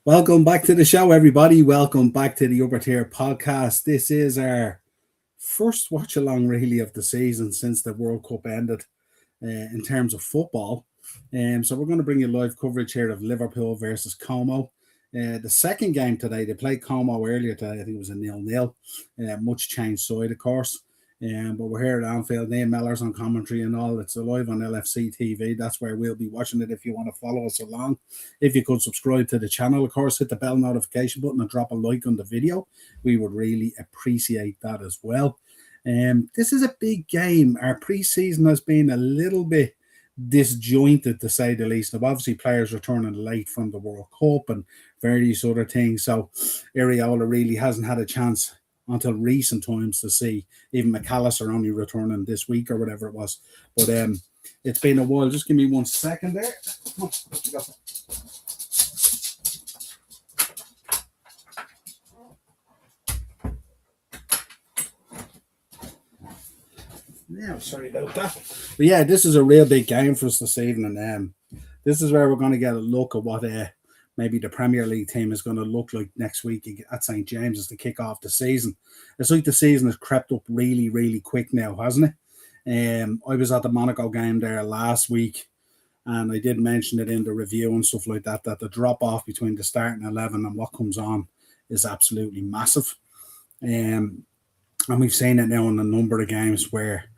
Welcome back to the show, everybody. Welcome back to the Upper Tier podcast. This is our first watch along, really, of the season since the World Cup ended in terms of football. So, we're going to bring you live coverage here of Liverpool versus Como. The second game today, they played Como earlier today. I think it was a 0-0. Much changed side, of course. But we're here at Anfield. Niall Miller's on commentary and all. It's live on LFC TV. That's where we'll be watching it if you want to follow us along. If you could subscribe to the channel, of course, hit the bell notification button and drop a like on the video. We would really appreciate that as well. This is a big game. Our pre-season has been a little bit disjointed, to say the least. Now, obviously, players returning late from the World Cup and various other things. So, Areola really hasn't had a chance until recent times to see. Even McAllister only returning this week or whatever it was. But it's been a while. Just give me 1 second there. Yeah, sorry about that. But yeah, this is a real big game for us this evening. This is where we're going to get a look at what maybe the Premier League team is going to look like next week at St James's to kick off the season. It's like the season has crept up really, really quick now, hasn't it? I was at the Monaco game there last week, and I did mention it in the review and stuff like that, that the drop-off between the starting 11 and what comes on is absolutely massive. And we've seen it now in a number of games where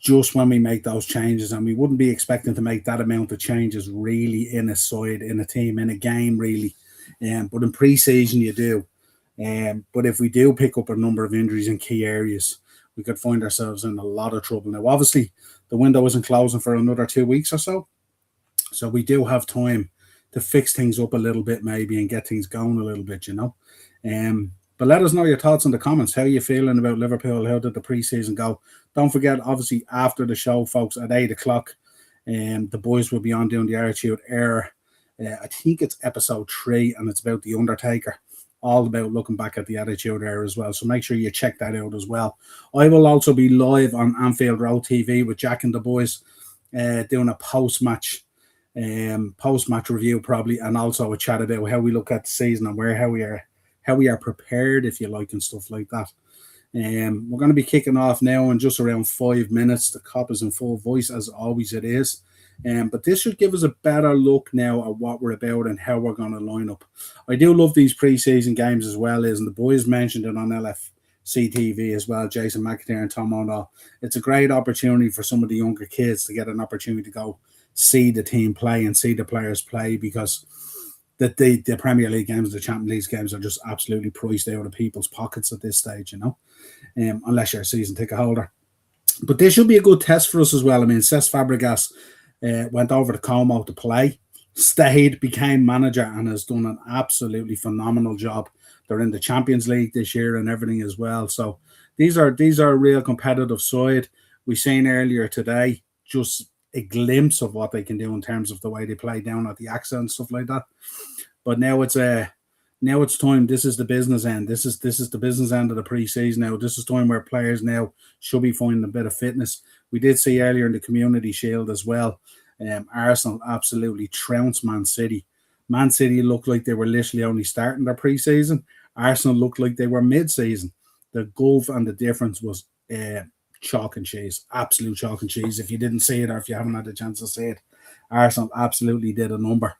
just when we make those changes, and we wouldn't be expecting to make that amount of changes really in a side, in a team, in a game, really. But in pre-season, you do. But if we do pick up a number of injuries in key areas, we could find ourselves in a lot of trouble. Now, obviously, the window isn't closing for another 2 weeks or so. So we do have time to fix things up a little bit, maybe, and get things going a little bit, But let us know your thoughts in the comments. How are you feeling about Liverpool? How did the pre-season go? Don't forget, obviously, after the show, folks, at 8 o'clock, the boys will be on doing the Attitude Era. I think it's episode 3, and it's about The Undertaker. All about looking back at the Attitude Era as well. So make sure you check that out as well. I will also be live on Anfield Road TV with Jack and the boys doing a post-match review probably, and also a chat about how we look at the season and how we are prepared, if you like, and stuff like that. We're going to be kicking off now in just around 5 minutes. The cop is in full voice, as always it is. But this should give us a better look now at what we're about and how we're going to line up. I do love these pre-season games as well, and the boys mentioned it on LFC TV as well, Jason McIntyre and Tom O'Neill. It's a great opportunity for some of the younger kids to get an opportunity to go see the team play and see the players play, because the Premier League games, the Champions League games are just absolutely priced out of people's pockets at this stage, unless you're a season ticket holder. But this should be a good test for us as well. I mean, Cesc Fabregas went over to Como to play, stayed, became manager, and has done an absolutely phenomenal job. They're in the Champions League this year and everything as well. So these are a real competitive side. We seen earlier today just a glimpse of what they can do in terms of the way they play down at the Axa and stuff like that. But now it's time. This is the business end. This is the business end of the pre-season now. This is time where players now should be finding a bit of fitness. We did see earlier in the Community Shield as well. Arsenal absolutely trounced Man City. Man City looked like they were literally only starting their pre-season. Arsenal looked like they were mid-season. The gulf and the difference was chalk and cheese, absolute chalk and cheese. If you didn't see it, or if you haven't had the chance to see it, Arsenal absolutely did a number.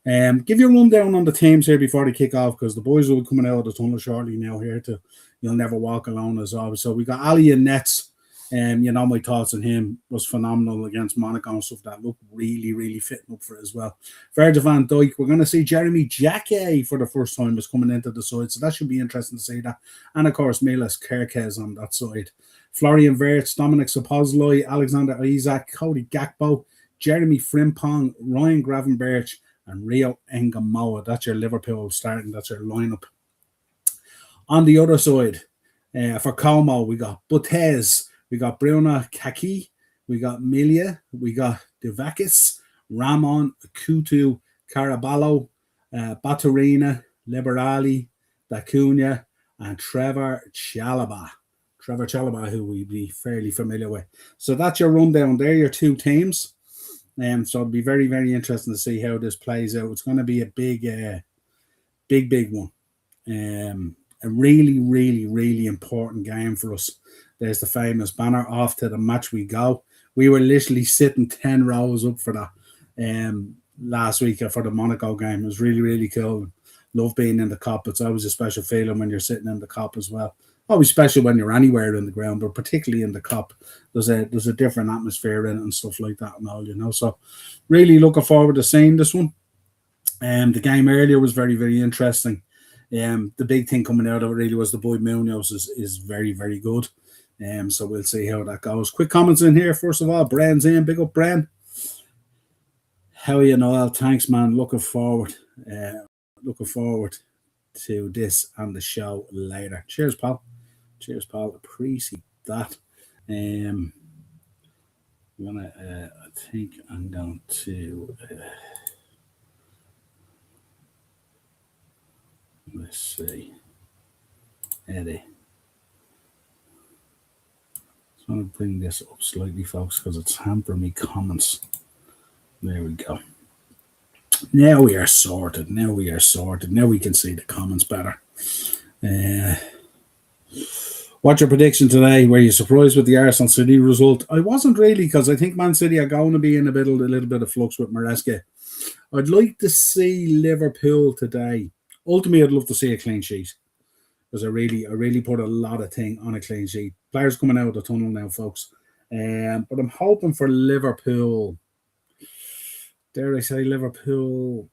Give you a rundown on the teams here before they kick off, because the boys will be coming out of the tunnel shortly now here to You'll Never Walk Alone as always. So we got Ali in nets. My thoughts on him was phenomenal against Monaco and stuff. That looked really, really fitting up for it as well. Virgil van Dijk, we're going to see Jeremy Jacquet for the first time is coming into the side, so that should be interesting to see that. And of course, Milas Kerkez on that side. Florian Wirtz, Dominic Szoboszlai, Alexander Isak, Cody Gakpo, Jeremy Frimpong, Ryan Gravenberch, and Rio Engamoa. That's your Liverpool starting. That's your lineup. On the other side, for Como, we got Butez, we got Bruno Kaki, we got Milia, we got Devakis, Ramon, Kutu, Caraballo, Baturina, Liberali, Dacunia, and Trevor Chalobah. Trevor Chalobah, who we'd be fairly familiar with. So that's your rundown. They're your two teams. So it'll be very, very interesting to see how this plays out. It's going to be a big big one. A really, really, really important game for us. There's the famous banner, off to the match we go. We were literally sitting 10 rows up for that last week for the Monaco game. It was really, really cool. Love being in the Kop. It's always a special feeling when you're sitting in the Kop as well. Always special when you're anywhere in the ground, but particularly in the Kop. There's a different atmosphere in it and stuff like that and all. So really looking forward to seeing this one. The game earlier was very, very interesting. The big thing coming out of it really was the boy Munoz is very, very good. So we'll see how that goes. Quick comments in here. First of all, Bren's in. Big up, Bren. How are you, Niall? Thanks, man. Looking forward to this and the show later. Cheers, pal. Appreciate that. I think I'm going to let's see. Eddie. I want to bring this up slightly, folks, because it's hampering me comments. There we go. Now we are sorted. Now we can see the comments better. What's your prediction today? Were you surprised with the Arsenal City result? I wasn't really, because I think Man City are going to be in a little bit of flux with Maresca. I'd like to see Liverpool today. Ultimately, I'd love to see a clean sheet, because I really put a lot of thing on a clean sheet. Players coming out of the tunnel now, folks. But I'm hoping for Liverpool. Dare I say Liverpool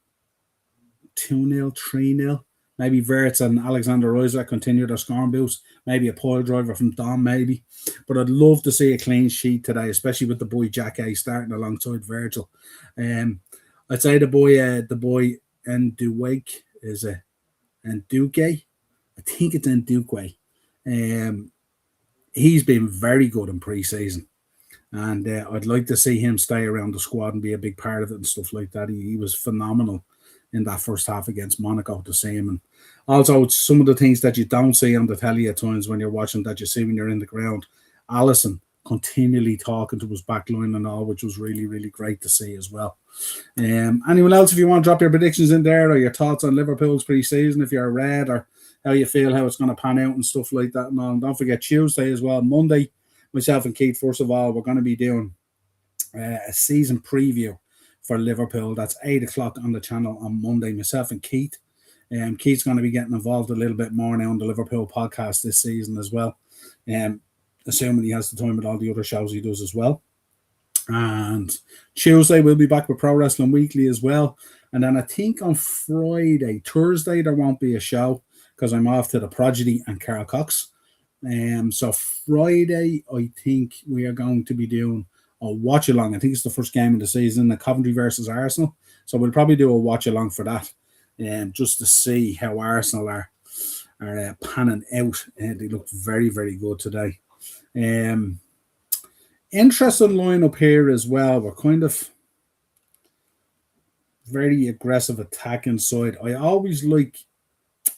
2-0, 3-0. Maybe Wirtz and Alexander Isak continue their scoring boost. Maybe a pole driver from Dom, maybe. But I'd love to see a clean sheet today, especially with the boy Jack A starting alongside Virgil. I'd say the boy Nduwake is a Nduke. I think it's Nduke. He's been very good in pre-season. And I'd like to see him stay around the squad and be a big part of it and stuff like that. He was phenomenal in that first half against Monaco to see him. And also, some of the things that you don't see on the telly at times when you're watching, that you see when you're in the ground. Alisson continually talking to his back line and all, which was really, really great to see as well. Anyone else, if you want to drop your predictions in there or your thoughts on Liverpool's pre-season, if you're a red, or how you feel, how it's going to pan out and stuff like that. And don't forget Tuesday as well, Monday. Myself and Keith, first of all, we're going to be doing a season preview for Liverpool. That's 8 o'clock on the channel on Monday. Myself and Keith. Keith's going to be getting involved a little bit more now on the Liverpool podcast this season as well. Assuming he has the time with all the other shows he does as well. And Tuesday, we'll be back with Pro Wrestling Weekly as well. And then I think on Thursday, there won't be a show because I'm off to the Prodigy and Carl Cox. So Friday, I think we are going to be doing a watch-along. I think it's the first game of the season, the Coventry versus Arsenal. So we'll probably do a watch-along for that, just to see how Arsenal are panning out. They looked very, very good today. Interesting lineup here as well. We're kind of very aggressive attacking side. I always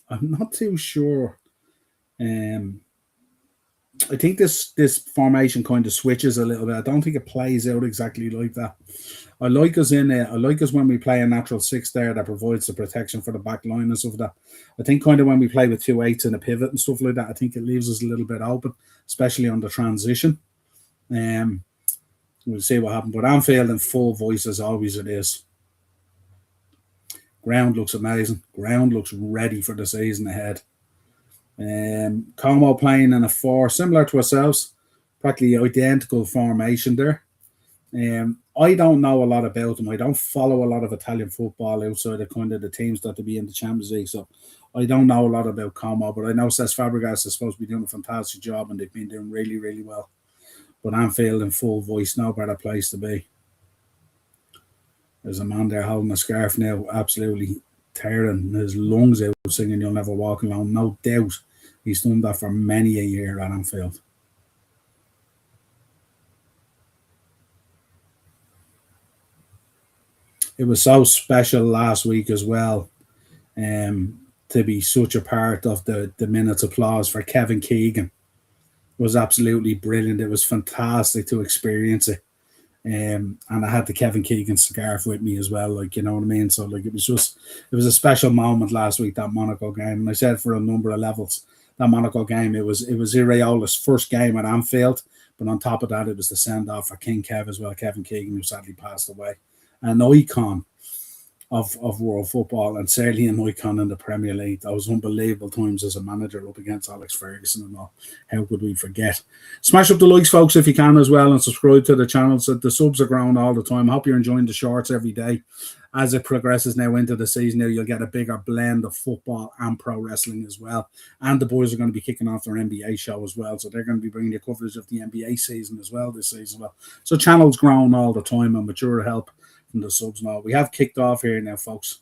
I'm not too sure. I think this formation kind of switches a little bit. I don't think it plays out exactly like that. I like us when we play a natural six there that provides the protection for the back line and stuff like that. I think kind of when we play with 2 8s and a pivot and stuff like that, I think it leaves us a little bit open, especially on the transition. We'll see what happens. But Anfield in full voice as always it is. Ground looks amazing. Ground looks ready for the season ahead. Como playing in a 4, similar to ourselves, practically identical formation there. I don't know a lot about them. I don't follow a lot of Italian football outside of kind of the teams that to be in the Champions League, so I don't know a lot about Como, but I know Cesc Fabregas is supposed to be doing a fantastic job and they've been doing really, really well. But Anfield in full voice, no better place to be. There's a man there holding a scarf now, absolutely tearing his lungs out, singing "You'll Never Walk Alone." No doubt he's done that for many a year at Anfield. It was so special last week as well, to be such a part of the minute's applause for Kevin Keegan. It was absolutely brilliant. It was fantastic to experience it. And I had the Kevin Keegan scarf with me as well, like, you know what I mean? So, like, it was a special moment last week, that Monaco game. And I said for a number of levels, that Monaco game, it was Iraola's first game at Anfield. But on top of that, it was the send-off for King Kev as well, Kevin Keegan, who sadly passed away. An icon of world football, and certainly an icon in the Premier League. Those unbelievable times as a manager up against Alex Ferguson and all. How could we forget? Smash up the likes, folks, if you can as well, and subscribe to the channel. So the subs are growing all the time. I hope you're enjoying the shorts every day. As it progresses now into the season, now you'll get a bigger blend of football and pro wrestling as well. And the boys are going to be kicking off their NBA show as well. So they're going to be bringing you coverage of the NBA season as well this season. So channel's growing all the time, and with your help from the subs now. We have kicked off here now, folks.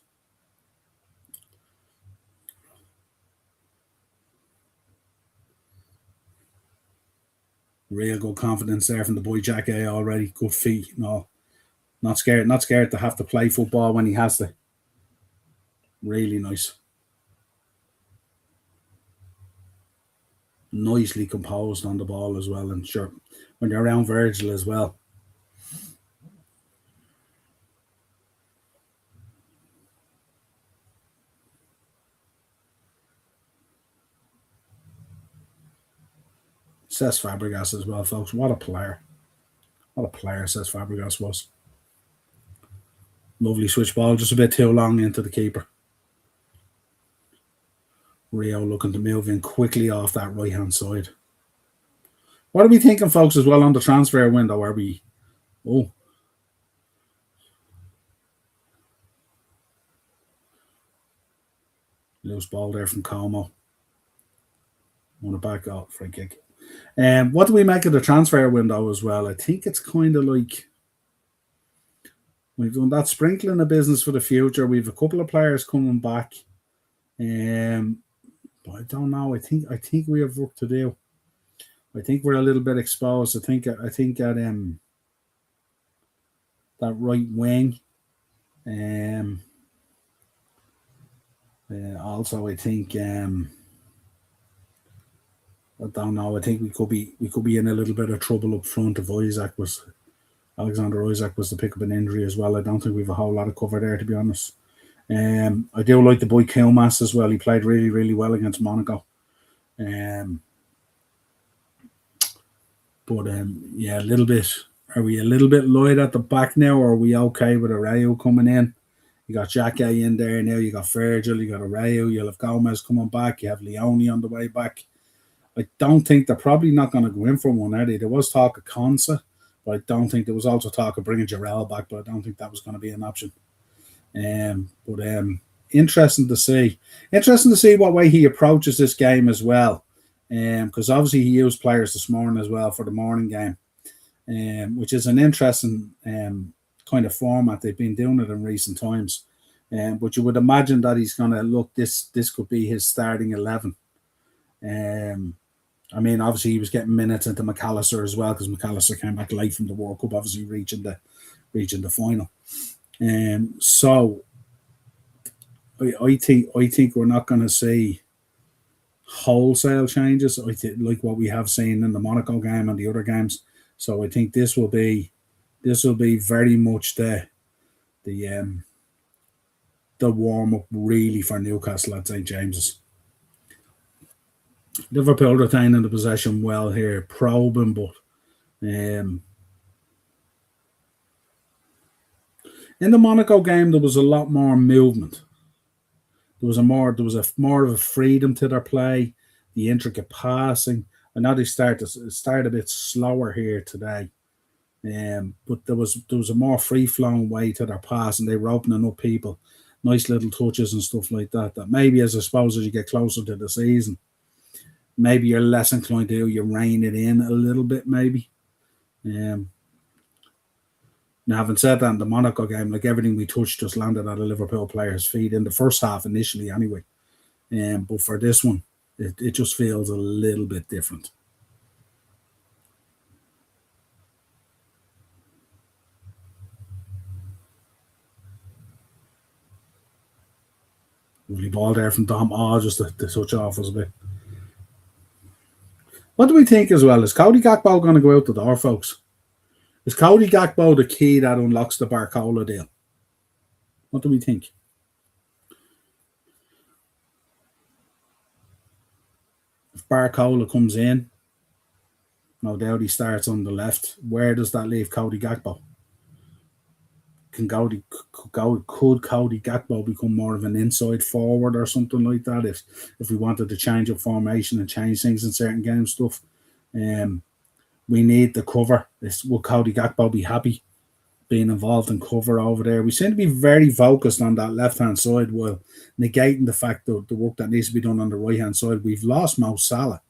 Real good confidence there from the boy Jack A already. Good feet. No, not scared to have to play football when he has to. Really nice. Nicely composed on the ball as well. And sure, when you're around Virgil as well. Cesc Fabregas as well, folks. What a player. What a player Cesc Fabregas was. Lovely switch ball, just a bit too long into the keeper. Rio looking to move in quickly off that right-hand side. What are we thinking, folks, as well on the transfer window? Are we... Oh. Loose ball there from Como. Want to back out, free kick. What do we make of the transfer window as well? I think it's kind of like we've done that sprinkling of business for the future. We've a couple of players coming back, but I don't know. I think we have work to do. I think we're a little bit exposed. I think at that right wing. Also, I think. I don't know. I think we could be in a little bit of trouble up front if Alexander Isak was to pick up an injury as well. I don't think we've a whole lot of cover there, to be honest. I do like the boy Kilmas as well. He played really, really well against Monaco. Yeah, a little bit. Are we a little bit light at the back now, or are we okay with Araujo coming in? You got Jack A in there now. You got Virgil. You got Araujo. You'll have Gomez coming back. You have Leone on the way back. I don't think they're probably not going to go in for one, are they? There was talk of Konsa, but I don't think there was also talk of bringing Jarrell back, but I don't think that was going to be an option. Interesting to see. Interesting to see what way he approaches this game as well. Because obviously he used players this morning as well for the morning game, which is an interesting kind of format. They've been doing it in recent times. But you would imagine that he's going to look, this could be his starting 11. I mean, obviously he was getting minutes into McAllister as well, because McAllister came back late from the World Cup, obviously reaching the final. So I think we're not going to see wholesale changes. I think like what we have seen in the Monaco game and the other games. So I think this will be very much the warm up really for Newcastle at St James's. Liverpool retaining the possession well here, probing, but in the Monaco game there was a lot more movement. There was more of a freedom to their play, the intricate passing. I know they start a bit slower here today, but there was a more free flowing way to their pass, and they were opening up people, nice little touches and stuff like that. That maybe, as you get closer to the season, maybe you're less inclined to do. You rein it in a little bit, maybe. Now, having said that, in the Monaco game, like everything we touched just landed at a Liverpool player's feet in the first half initially, anyway. But for this one, it just feels a little bit different. Lovely ball there from Dom. Oh, just the touch off was a bit. What do we think as well? Is Cody Gakpo going to go out the door, folks? Is Cody Gakpo the key that unlocks the Barcola deal? What do we think? If Barcola comes in, no doubt he starts on the left. Where does that leave Cody Gakpo? Could Cody Gakpo become more of an inside forward or something like that if we wanted to change up formation and change things in certain game stuff? We need the cover. Will Cody Gakpo be happy being involved in cover over there? We seem to be very focused on that left hand side while negating the fact that the work that needs to be done on the right hand side. We've lost Mo Salah,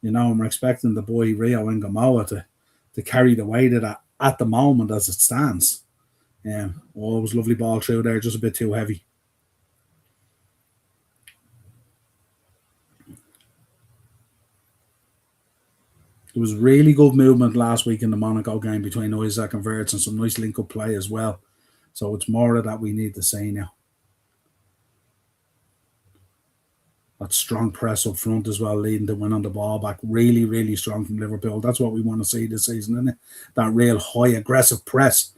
and we're expecting the boy Rio Ngamoa to carry the weight of that at the moment as it stands. It was lovely ball through there, just a bit too heavy. There was really good movement last week in the Monaco game between Isaac and Verts and some nice link-up play as well. So it's more of that we need to see now. That strong press up front as well, leading to win on the ball back. Really, really strong from Liverpool. That's what we want to see this season, isn't it? That real high, aggressive press.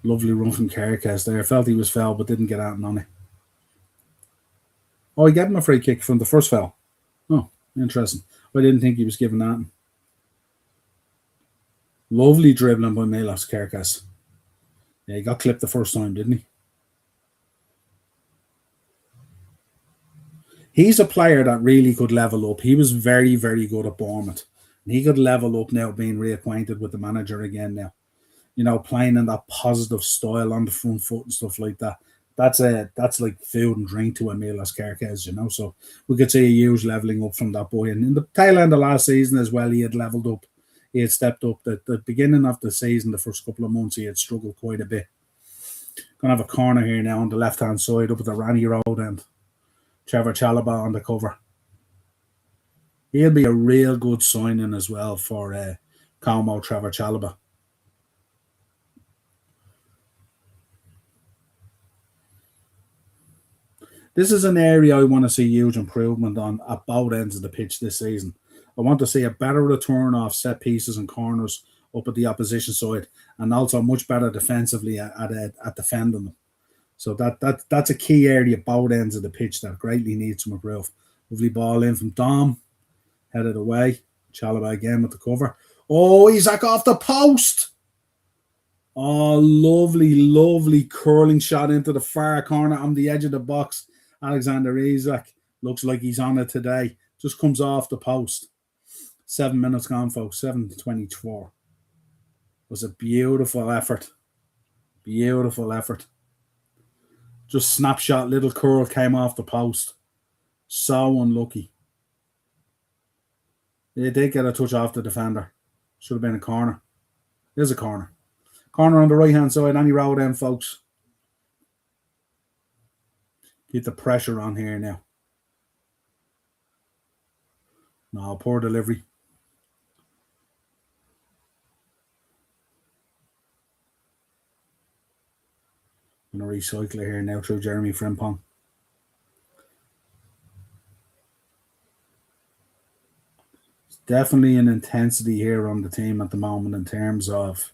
Lovely run from Kerkez there. Felt he was foul, but didn't get out on it. Oh, he gave him a free kick from the first foul. Oh, interesting. I didn't think he was giving that. Lovely dribbling by Milos Kerkez. Yeah, he got clipped the first time, didn't he? He's a player that really could level up. He was very, very good at Bournemouth. And he could level up now, being reacquainted with the manager again now. Playing in that positive style on the front foot and stuff like that. That's like food and drink to Milos Kerkez, So we could see a huge leveling up from that boy. And in the tail end of last season as well, he had leveled up. He had stepped up. The beginning of the season, the first couple of months, he had struggled quite a bit. Gonna have a corner here now on the left-hand side up at the Ranny Road end. Trevor Chalobah on the cover. He'll be a real good signing as well for Como Trevor Chalobah. This is an area I want to see huge improvement on at both ends of the pitch this season. I want to see a better return off set pieces and corners up at the opposition side, and also much better defensively at defending them. So that's a key area at both ends of the pitch that greatly needs some improve. Lovely ball in from Dom, headed away. Chalobah again with the cover. Oh, Isaac off the post. Oh, lovely, lovely curling shot into the far corner on the edge of the box. Alexander Isak looks like he's on it today. Just comes off the post. 7 minutes gone, folks. 7:24. Was a beautiful effort. Beautiful effort. Just snapshot, little curl came off the post. So unlucky. They did get a touch off the defender. Should have been a corner. There's a corner. Corner on the right-hand side. Any road end, folks. Keep the pressure on here now. No, poor delivery. I'm going to recycle it here now through Jeremy Frimpong. It's definitely an intensity here on the team at the moment in terms of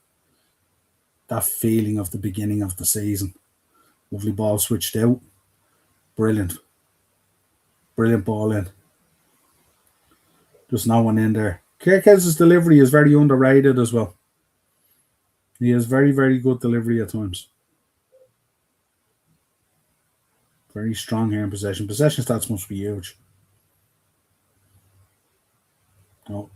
that feeling of the beginning of the season. Lovely ball switched out. Brilliant. Brilliant ball in. Just no one in there. Kerkez's delivery is very underrated as well. He has very, very good delivery at times. Very strong here in possession. Possession stats must be huge. Oh.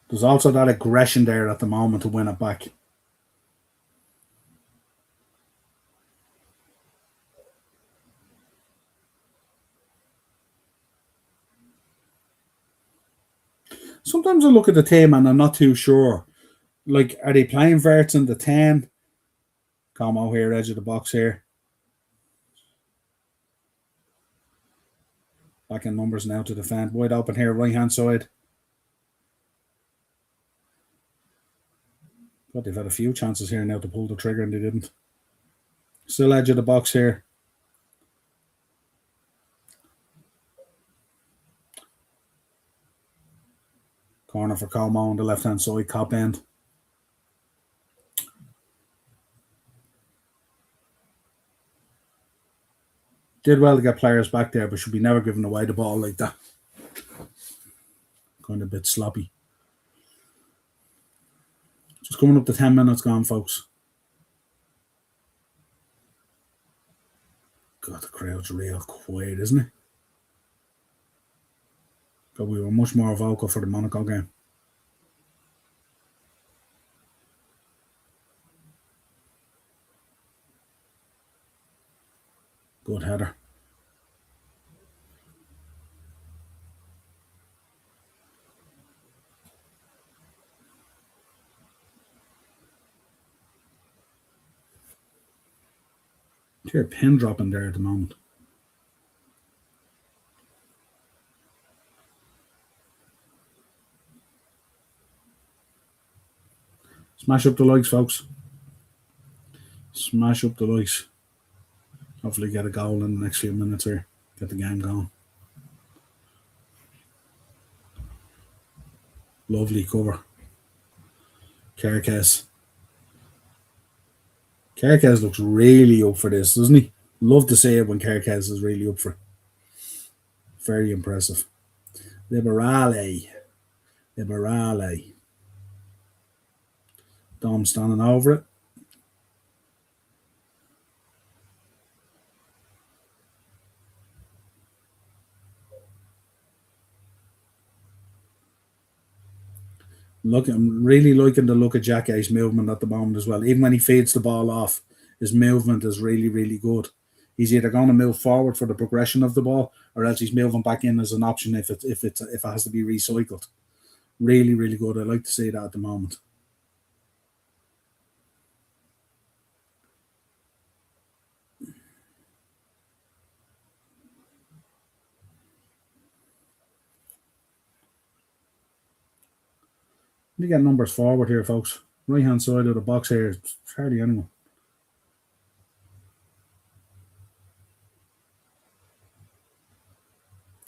There's also that aggression there at the moment to win it back. Sometimes I look at the team and I'm not too sure. Like, are they playing Verts in the 10? Como here, edge of the box here. Back in numbers now to defend. Wide open here, right-hand side. But they've had a few chances here now to pull the trigger and they didn't. Still edge of the box here. Corner for Como on the left hand side, cop end. Did well to get players back there, but should be never giving away the ball like that. Kind of a bit sloppy. Just coming up to 10 minutes gone, folks. God, the crowd's real quiet, isn't it? God, we were much more vocal for the Monaco game. Good header. Hear a pin dropping there at the moment. Smash up the likes, folks. Smash up the likes. Hopefully get a goal in the next few minutes here. Get the game going. Lovely cover. Kerkez. Kerkez looks really up for this, doesn't he? Love to see it when Kerkez is really up for it. Very impressive. Liberale. Dom standing over it. Look, I'm really liking the look of Jackie's movement at the moment as well. Even when he feeds the ball off, his movement is really, really good. He's either going to move forward for the progression of the ball, or else he's moving back in as an option if it has to be recycled. Really, really good. I like to see that at the moment. You get numbers forward here, folks. Right hand side of the box here, it's hardly anyone.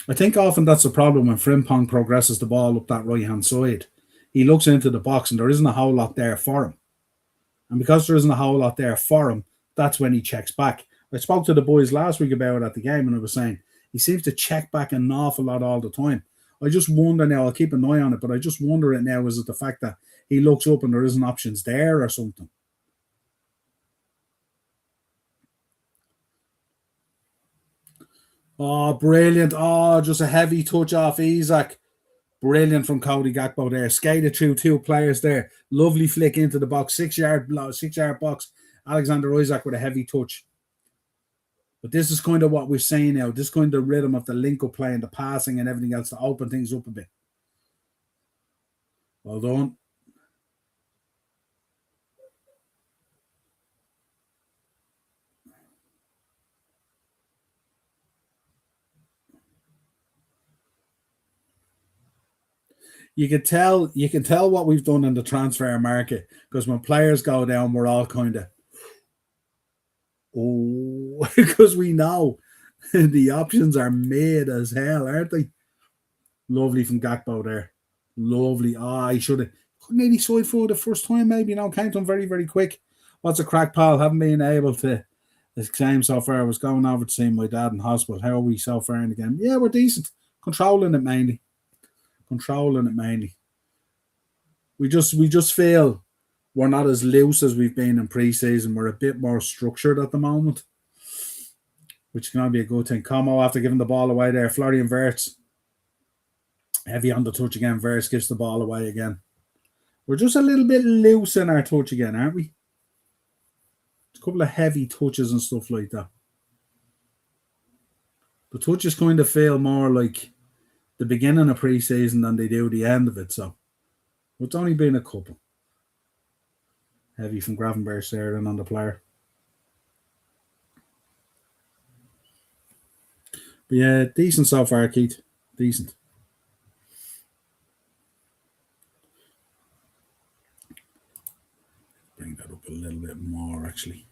I think often that's the problem when Frimpong progresses the ball up that right hand side. He looks into the box and there isn't a whole lot there for him. And because there isn't a whole lot there for him, that's when he checks back. I spoke to the boys last week about it at the game and I was saying he seems to check back an awful lot all the time. I just wonder now, I'll keep an eye on it, but I just wonder it now, is it the fact that he looks up and there isn't options there or something? Oh, brilliant. Oh, just a heavy touch off Isaac. Brilliant from Cody Gakpo there. Skated through two players there. Lovely flick into the box. 6 yard box. Alexander Isaac with a heavy touch. But this is kind of what we're saying now. This kind of rhythm of the link up play and the passing and everything else to open things up a bit. Well done. You can tell what we've done in the transfer market, because when players go down, we're all kind of, oh, because we know the options are made as hell, aren't they? Lovely from Gakpo there. Lovely. Ah, he should have maybe side for the first time, maybe. Came to him very, very quick. What's a crack, pal? Haven't been able to the same so far. I was going over to see my dad in hospital. How are we so far in the game? Yeah, we're decent. Controlling it mainly. We just feel we're not as loose as we've been in pre-season. We're a bit more structured at the moment, which can be a good thing. Como after giving the ball away there. Florian Wirtz heavy on the touch again. Wirtz gives the ball away again. We're just a little bit loose in our touch again, aren't we? A couple of heavy touches and stuff like that. The touches kind of feel more like the beginning of pre-season than they do the end of it. So it's only been a couple. Heavy from Gravenberch there and on the player. But yeah, decent so far, Keith. Decent. Bring that up a little bit more, actually.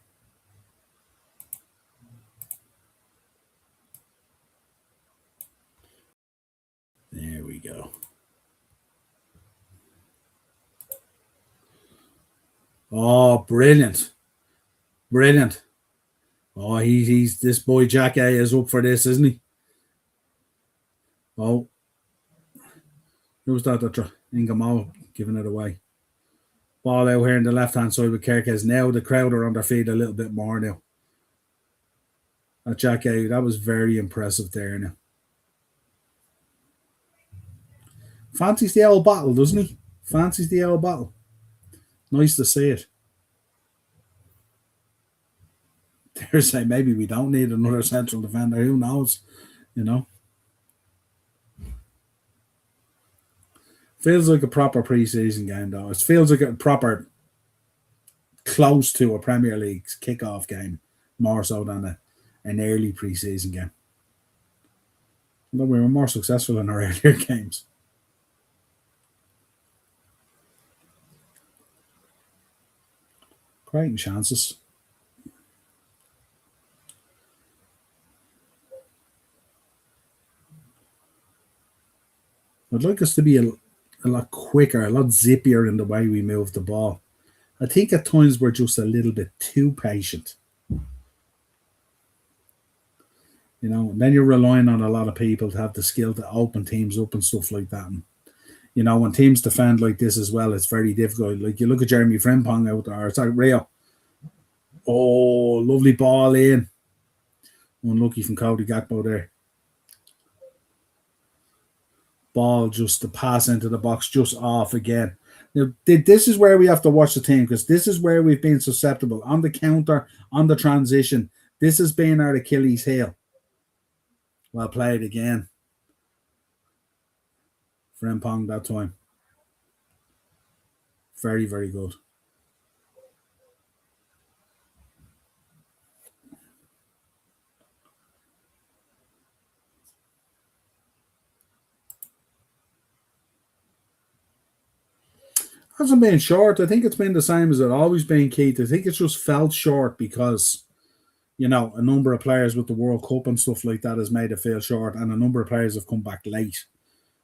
we go. Oh, brilliant. Brilliant. Oh, he's this boy Jack A is up for this, isn't he? Oh, who's that? Ingamo giving it away. Ball out here in the left-hand side with Kerkez. Now the crowd are on their feet a little bit more now. That Jack A, that was very impressive there now. Fancies the old battle, doesn't he? Fancies the old battle. Nice to see it. They're saying maybe we don't need another central defender. Who knows? You know. Feels like a proper pre-season game, though. It feels like a proper close to a Premier League kickoff game, more so than an early pre-season game. Although we were more successful in our earlier games. Creating chances. I'd like us to be a lot quicker, a lot zippier in the way we move the ball. I think at times we're just a little bit too patient. You know, and then you're relying on a lot of people to have the skill to open teams up and stuff like that. And, you know, when teams defend like this as well, it's very difficult. Like you look at Jeremy Frimpong out there, it's like Rio. Oh, lovely ball in. Unlucky from Cody Gakpo there. Ball just to pass into the box, just off again. Now, this is where we have to watch the team because this is where we've been susceptible on the counter, on the transition. This has been our Achilles heel. Well played again. Frimpong that time. Very, very good. Hasn't been short. I think it's been the same as it always been, Keith. I think it's just felt short because, you know, a number of players with the World Cup and stuff like that has made it feel short, and a number of players have come back late.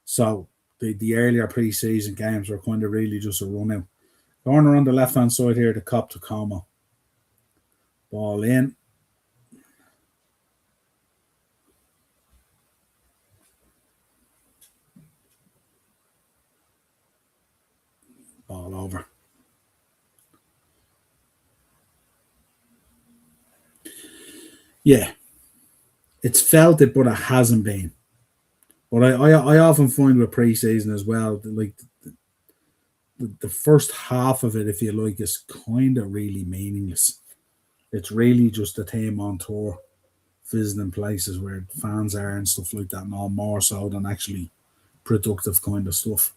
So the earlier pre-season games were kind of really just a run out. Corner on the left-hand side here, the cop to Como. Ball in. Ball over. Yeah. It's felt it, but it hasn't been. But I often find with pre-season as well, like the first half of it, if you like, is kind of really meaningless. It's really just a team on tour, visiting places where fans are and stuff like that, and all more so than actually productive kind of stuff.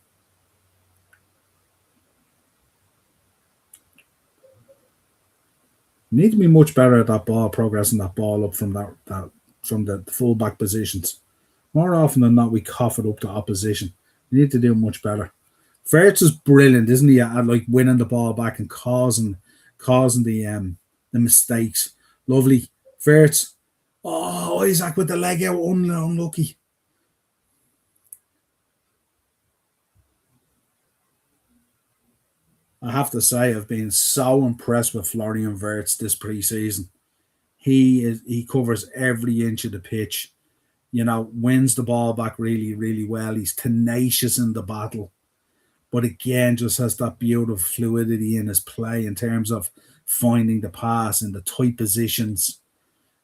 Need to be much better at that ball, progressing that ball up from that from the full back positions. More often than not, we cough it up to opposition. We need to do much better. Fertz is brilliant, isn't he? At like winning the ball back and causing the mistakes. Lovely. Fertz. Oh, Isaac with the leg out, unlucky. I have to say, I've been so impressed with Florian Wirtz this preseason. He covers every inch of the pitch. You know, wins the ball back really, really well. He's tenacious in the battle, but again, just has that beautiful fluidity in his play in terms of finding the pass in the tight positions.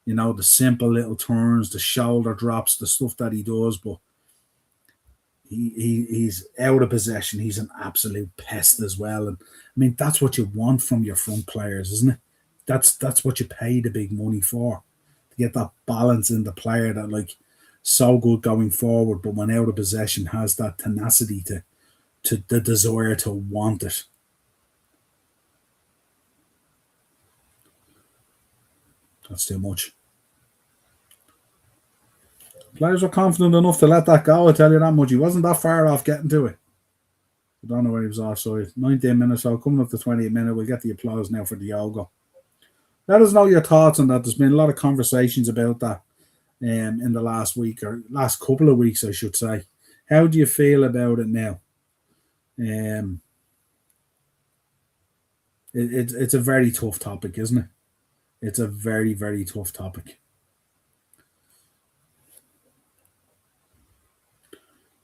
You know, the simple little turns, the shoulder drops, the stuff that he does, but he's out of possession. He's an absolute pest as well. And I mean, that's what you want from your front players, isn't it? That's what you pay the big money for, to get that balance in the player that like so good going forward, but when out of possession has that tenacity to the desire to want it. That's too much. Players were confident enough to let that go, I tell you that much. He wasn't that far off getting to it. I don't know where he was offside. 19 minutes, so coming up to 20 minutes, we'll get the applause now for Diogo. Let us know your thoughts on that. There's been a lot of conversations about that in the last week, or last couple of weeks, I should say. How do you feel about it now? It's a very tough topic, isn't it? It's a very, very tough topic.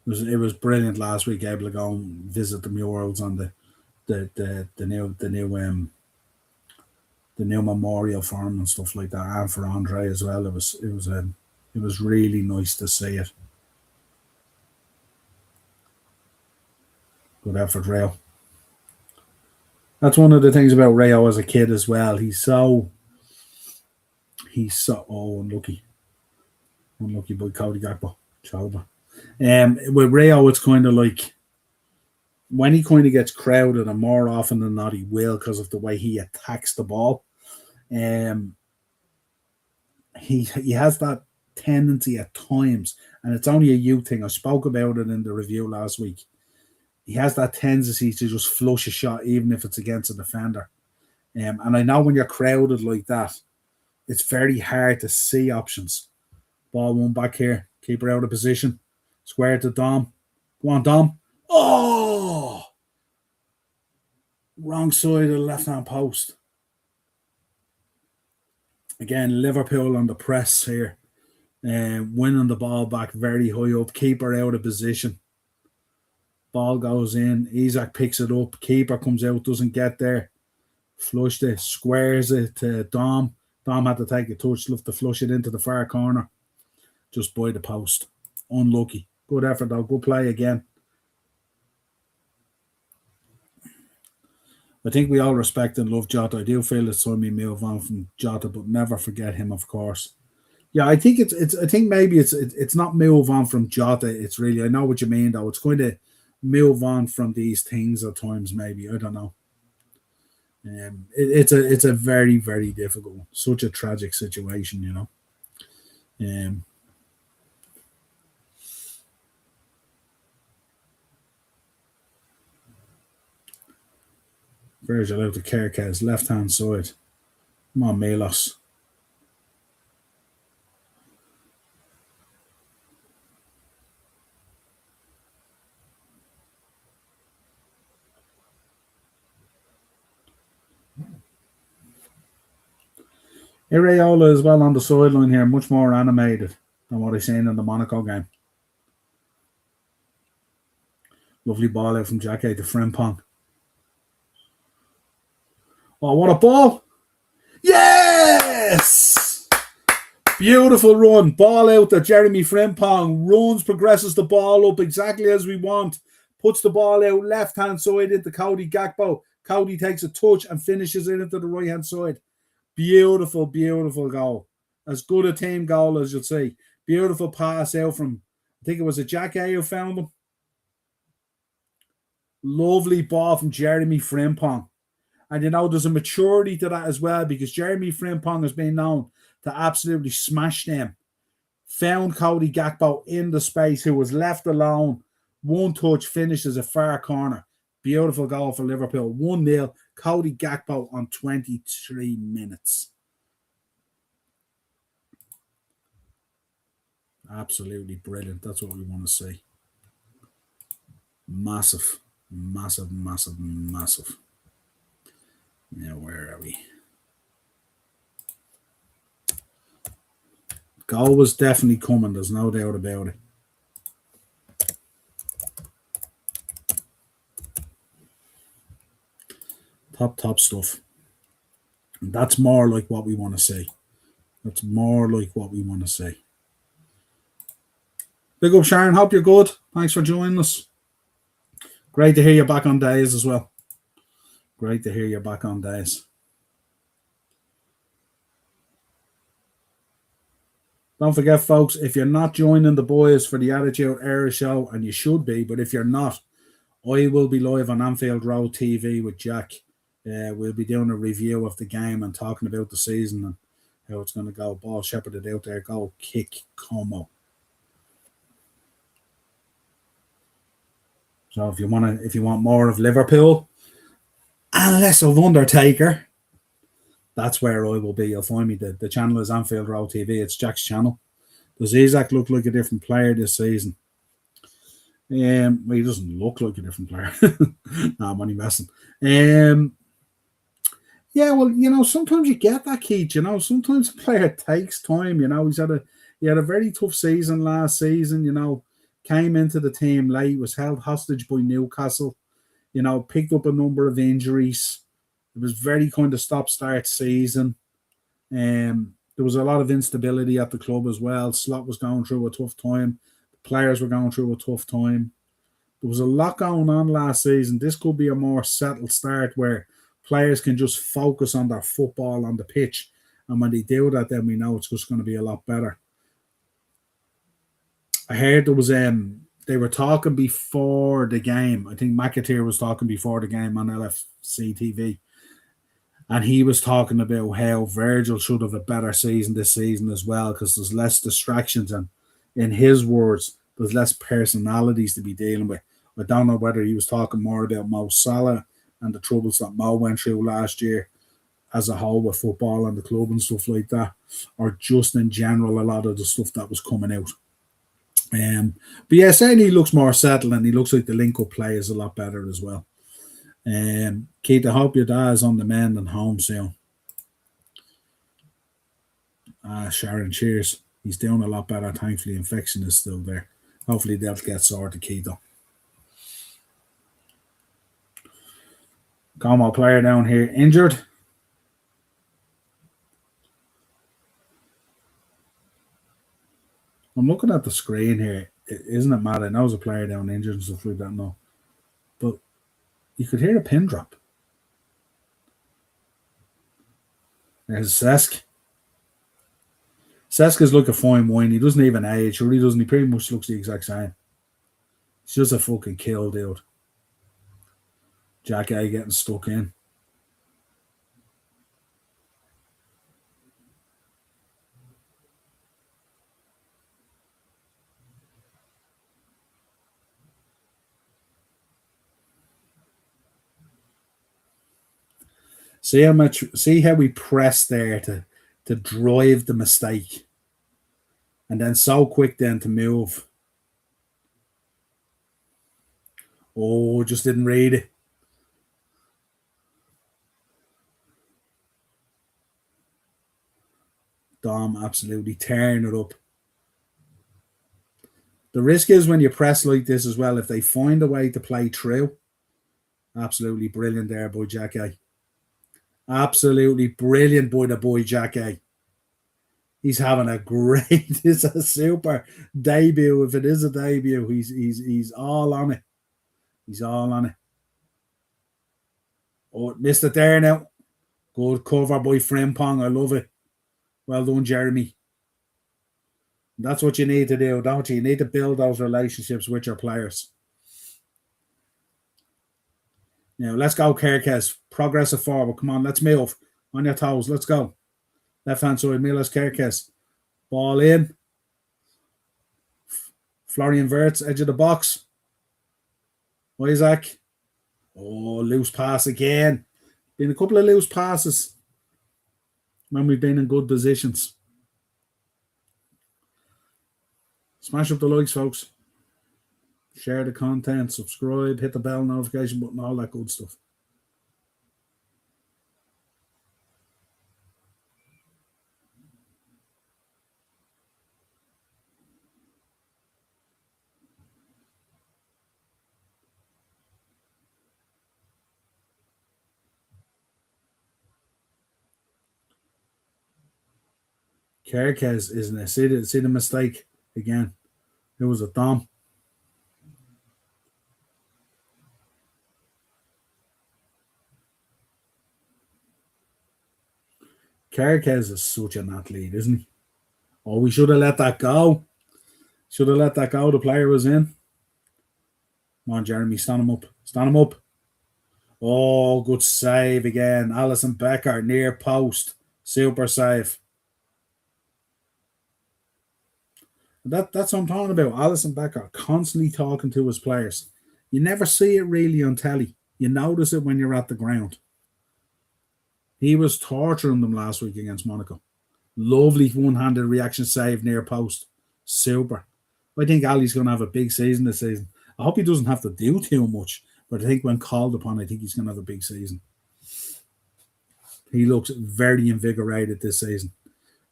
It was brilliant last week, able to go and visit the murals on the new memorial for him and stuff like that, and for Andre as well. It was really nice to see it. Good effort, Rayo. That's one of the things about Rayo as a kid as well. He's so unlucky by Cody Gakpo. With Rayo, it's kind of like when he kind of gets crowded, and more often than not, he will because of the way he attacks the ball. He has that tendency at times, and it's only a youth thing. I spoke about it in the review last week. He has that tendency to just flush a shot, even if it's against a defender. And I know when you're crowded like that, it's very hard to see options. Ball one back here, keeper out of position, square to Dom. Go on, Dom. Oh! Wrong side of the left-hand post. Again, Liverpool on the press here. Winning the ball back very high up. Keeper out of position. Ball goes in. Isak picks it up. Keeper comes out, doesn't get there. Flushed it, squares it to Dom. Dom had to take a touch, left to flush it into the far corner. Just by the post. Unlucky. Good effort though. Good play again. I think we all respect and love Jota. I do feel it's time we move on from Jota, but never forget him, of course. Yeah, I think I think maybe it's not move on from Jota. It's really, I know what you mean though. It's going to move on from these things at times. Maybe, I don't know. It's a very, very difficult, such a tragic situation, you know. Virgil out to Kerkez, left hand side. Come on, Milos. Iraola as well on the sideline here, much more animated than what I seen in the Monaco game. Lovely ball out from Jackie to Frimpong. Oh, what a ball! Yes! Beautiful run. Ball out to Jeremy Frimpong. Runs, progresses the ball up exactly as we want. Puts the ball out left-hand side into Cody Gakpo. Cody takes a touch and finishes it into the right-hand side. Beautiful, beautiful goal. As good a team goal as you'll see. Beautiful pass out from, I think it was a Jackie who found him. Lovely ball from Jeremy Frimpong. And you know, there's a maturity to that as well, because Jeremy Frimpong has been known to absolutely smash them. Found Cody Gakpo in the space, who was left alone. One touch, finishes a far corner. Beautiful goal for Liverpool. 1-0. Cody Gakpo on 23 minutes. Absolutely brilliant. That's what we want to see. Massive, massive, massive, massive. Now, where are we? Goal was definitely coming. There's no doubt about it. Top stuff. And that's more like what we want to see. That's more like what we want to see. Big up, Sharon. Hope you're good. Thanks for joining us. Great to hear you back on days as well. Great to hear you back on days. Don't forget, folks, if you're not joining the boys for the Attitude Era show, and you should be, but if you're not, I will be live on Anfield Road TV with Jack. We'll be doing a review of the game and talking about the season and how it's going to go. Ball shepherded out there, goal kick, Como. So if you want more of Liverpool and less of Undertaker, that's where I will be. You'll find me. The channel is Anfield Road TV. It's Jack's channel. Does Isak look like a different player this season? Well, he doesn't look like a different player. No, I'm only messing. Um, yeah, well, sometimes you get that, Keith. Sometimes a player takes time. He had a very tough season last season. Came into the team late, was held hostage by Newcastle. Picked up a number of injuries. It was very kind of stop-start season. There was a lot of instability at the club as well. Slot was going through a tough time. The players were going through a tough time. There was a lot going on last season. This could be a more settled start where players can just focus on their football on the pitch. And when they do that, then we know it's just going to be a lot better. I heard there was they were talking before the game. I think McAteer was talking before the game on LFC TV. And he was talking about how Virgil should have a better season this season as well because there's less distractions. And in his words, there's less personalities to be dealing with. I don't know whether he was talking more about Mo Salah and the troubles that Mo went through last year as a whole with football and the club and stuff like that, or just in general, a lot of the stuff that was coming out. But yeah, saying he looks more settled and he looks like the link-up play is a lot better as well. Keith, I hope your dad's on the mend and home soon. Sharon, cheers. He's doing a lot better. Thankfully, infection is still there. Hopefully, they'll get sorted, Keto. Como player down here injured. I'm looking at the screen here. Isn't it mad? I know there's a player down injured and stuff like that. No, but you could hear a pin drop. There's Sesk. Sesk is like a fine wine. He doesn't even age, or he doesn't. He pretty much looks the exact same. He's just a fucking kill, dude. Jack A getting stuck in. See how we press there to drive the mistake. And then so quick then to move. Oh, just didn't read it. Dom absolutely tearing it up. The risk is when you press like this as well, if they find a way to play through. Absolutely brilliant there, boy Jack A. Absolutely brilliant by the boy Jack A. He's having a great, it's a super debut. If it is a debut, he's all on it. He's all on it. Oh, missed it there now. Good cover by Frimpong. I love it. Well done, Jeremy. That's what you need to do, don't you? You need to build those relationships with your players. Now, let's go, Kerkez. Progressive forward. Come on, let's move. On your toes. Let's go. Left hand side, Milos Kerkez. Ball in. Florian Wirtz, edge of the box. Isaac. Oh, loose pass again. Been a couple of loose passes when we've been in good positions. Smash up the likes, folks. Share the content, subscribe, hit the bell notification button, all that good stuff. Kerkez isn't it? See the mistake again. It was a thumb. Kerkez is such an athlete, isn't he? Oh, we should have let that go. Should have let that go. The player was in. Come on, Jeremy, stand him up. Stand him up. Oh, good save again. Alison Becker, near post. Super save. That's what I'm talking about. Alison Becker constantly talking to his players. You never see it really on telly. You notice it when you're at the ground. He was torturing them last week against Monaco. Lovely one-handed reaction save near post. Super. I think Ali's going to have a big season this season. I hope he doesn't have to do too much, but I think when called upon, I think he's going to have a big season. He looks very invigorated this season.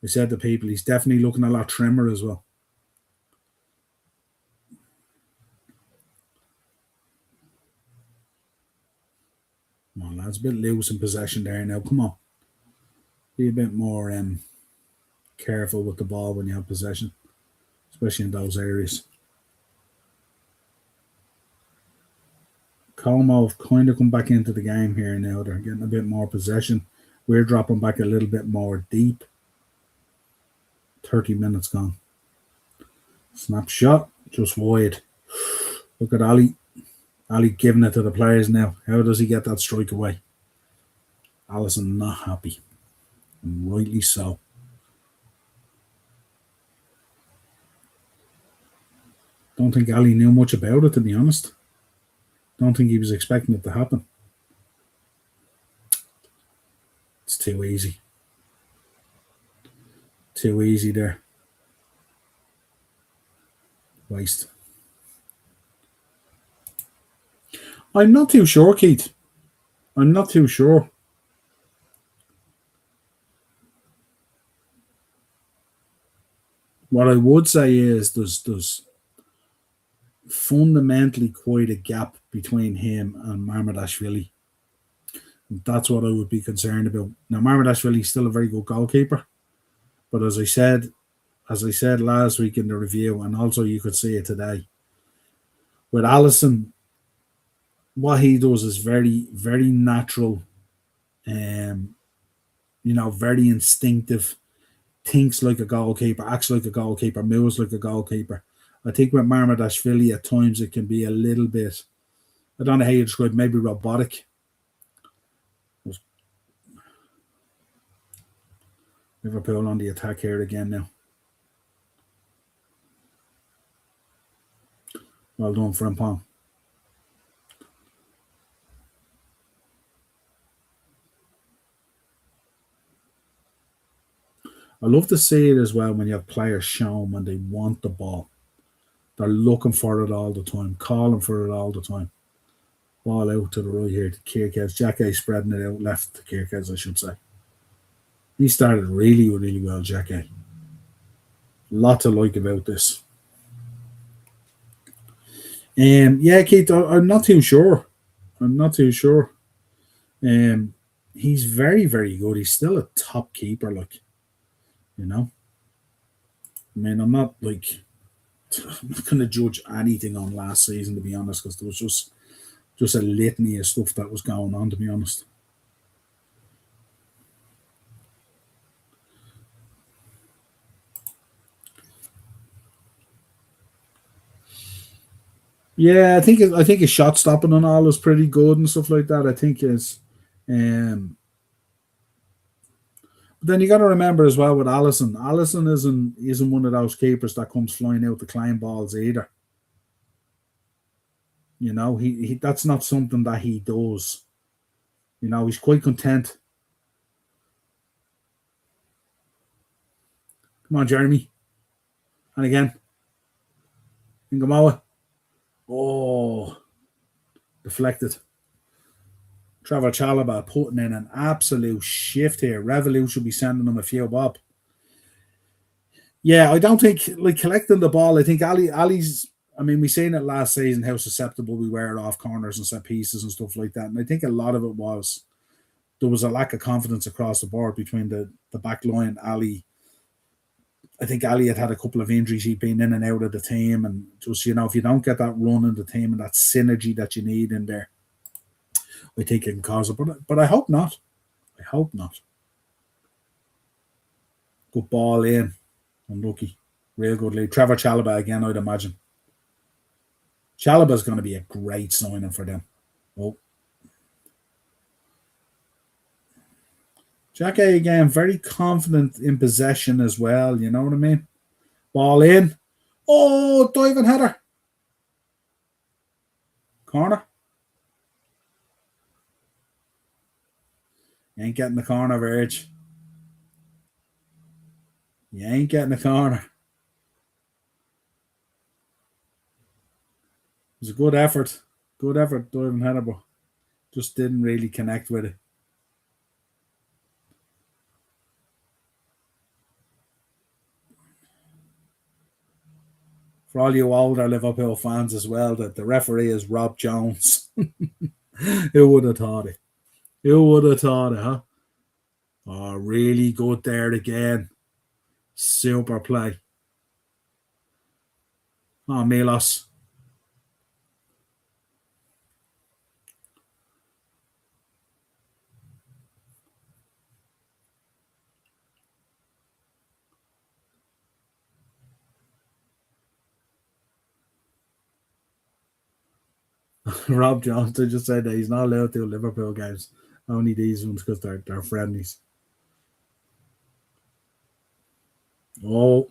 I said to people, he's definitely looking a lot trimmer as well. Come on, lads, a bit loose in possession there now. Come on. Be a bit more careful with the ball when you have possession, especially in those areas. Como have kind of come back into the game here now. They're getting a bit more possession. We're dropping back a little bit more deep. 30 minutes gone. Snapshot, just wide. Look at Ali. Ali giving it to the players now. How does he get that strike away? Alisson not happy. And rightly so. Don't think Ali knew much about it, to be honest. Don't think he was expecting it to happen. It's too easy. Too easy there. Waste. I'm not too sure, Keith. I'm not too sure. What I would say is there's fundamentally quite a gap between him and Marmadashvili. That's what I would be concerned about. Now, Marmadashvili is still a very good goalkeeper, but as I said last week in the review, and also you could see it today, with Alisson, what he does is very, very natural, very instinctive, thinks like a goalkeeper, acts like a goalkeeper, moves like a goalkeeper. I think with Marmadashvili at times it can be a little bit, I don't know how you describe it, maybe robotic. Liverpool on the attack here again now. Well done, Frimpong. I love to see it as well when you have players shown when they want the ball. They're looking for it all the time, calling for it all the time. Ball out to the right here to Kierkegaard. Jackie spreading it out left to Kierkegaard, I should say. He started really, really well, Jackie. Lot to like about this. Yeah, Keith, I'm not too sure. He's very, very good. He's still a top keeper, like, you know. I mean, I'm not going to judge anything on last season, to be honest, because there was just a litany of stuff that was going on, to be honest. Yeah, I think his shot stopping and all is pretty good and stuff like that. I think is, but then you got to remember as well with Alisson. Alisson isn't one of those keepers that comes flying out to claim balls either. You know, he that's not something that he does. You know, he's quite content. Come on, Jeremy. And again, Ngamoa. Oh, deflected. Trevor Chalobah putting in an absolute shift here. Revolut should be sending him a few bob. Yeah, I don't think, like, collecting the ball, I think Ali's, I mean, we seen it last season how susceptible we were off corners and set pieces and stuff like that. And I think a lot of it was there was a lack of confidence across the board between the back line. Ali, I think Ali had a couple of injuries. He'd been in and out of the team. And just, if you don't get that run in the team and that synergy that you need in there, I think it can cause it. But I hope not. I hope not. Good ball in. Unlucky. Real good lead. Trevor Chalobah again, I'd imagine. Chalobah's going to be a great signing for them. Oh. Jackie again, very confident in possession as well. You know what I mean? Ball in. Oh, diving header. Corner. You ain't getting the corner, Verge. You ain't getting the corner. was a good effort. Good effort, diving header, but just didn't really connect with it. For all you older Liverpool fans as well, that the referee is Rob Jones. Who would have thought it? Who would have thought it, huh? Oh, really good there again. Super play. Oh, Milos. Rob Jones just said that he's not allowed to do Liverpool games. Only these ones because they're friendlies. Oh,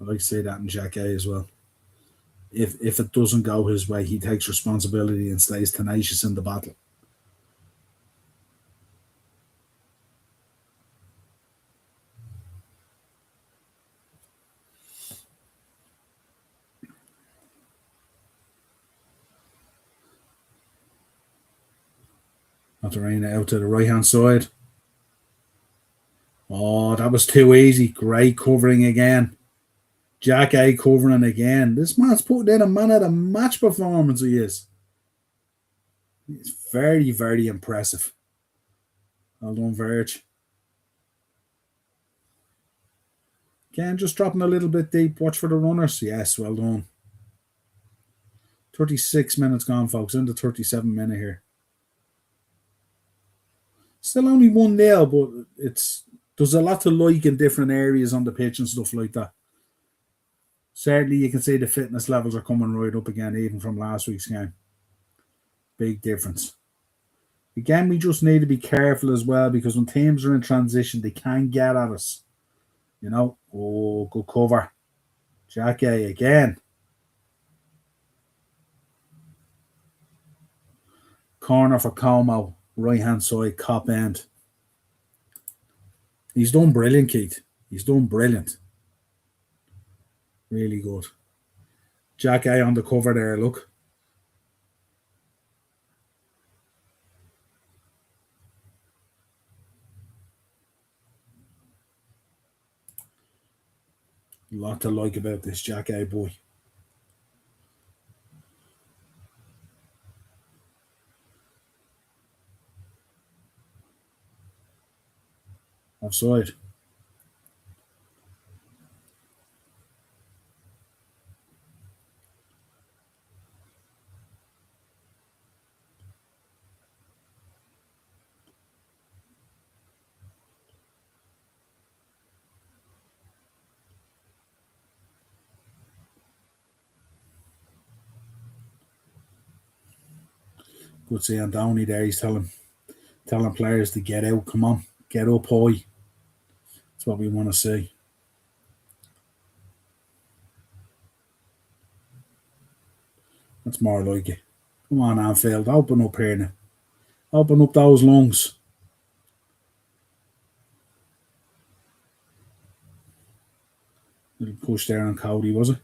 I like to say that in Jack A as well. If it doesn't go his way, he takes responsibility and stays tenacious in the battle. Matarena out to the right hand side. Oh, that was too easy. Great covering again. Jack A covering again. This man's putting in a man of the match performance, he is. It's very, very impressive. Well done, Verge. Again, just dropping a little bit deep. Watch for the runners. Yes, well done. 36 minutes gone, folks. Into 37 minute here. Still only 1-0, but there's a lot to like in different areas on the pitch and stuff like that. Certainly, you can see the fitness levels are coming right up again, even from last week's game. Big difference. Again, we just need to be careful as well because when teams are in transition, they can get at us. You know, oh, good cover. Jack A again. Corner for Como, right hand side, cop end. He's done brilliant, Keith. He's done brilliant. Really good. Jack A on the cover there, look. A lot to like about this Jack A boy. Offside. Good seeing Downey there. He's telling players to get out. Come on, get up high. That's what we want to see. That's more like it. Come on, Anfield. Open up here now. Open up those lungs. Little push there on Cody, was it?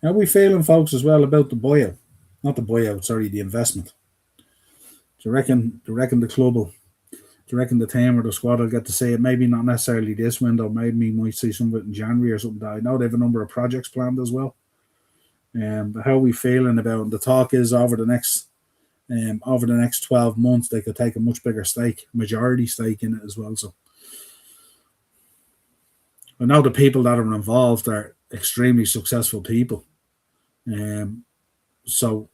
How are we feeling, folks, as well about the buyout? Not the buyout, sorry, the investment. Do you reckon the club will? Do you reckon the team or the squad will get to see it? Maybe not necessarily this window. Maybe we might see some of it in January or something. I know they have a number of projects planned as well. But how are we feeling about it? The talk is over the next 12 months they could take a much bigger stake, majority stake in it as well. So I know the people that are involved are extremely successful people. So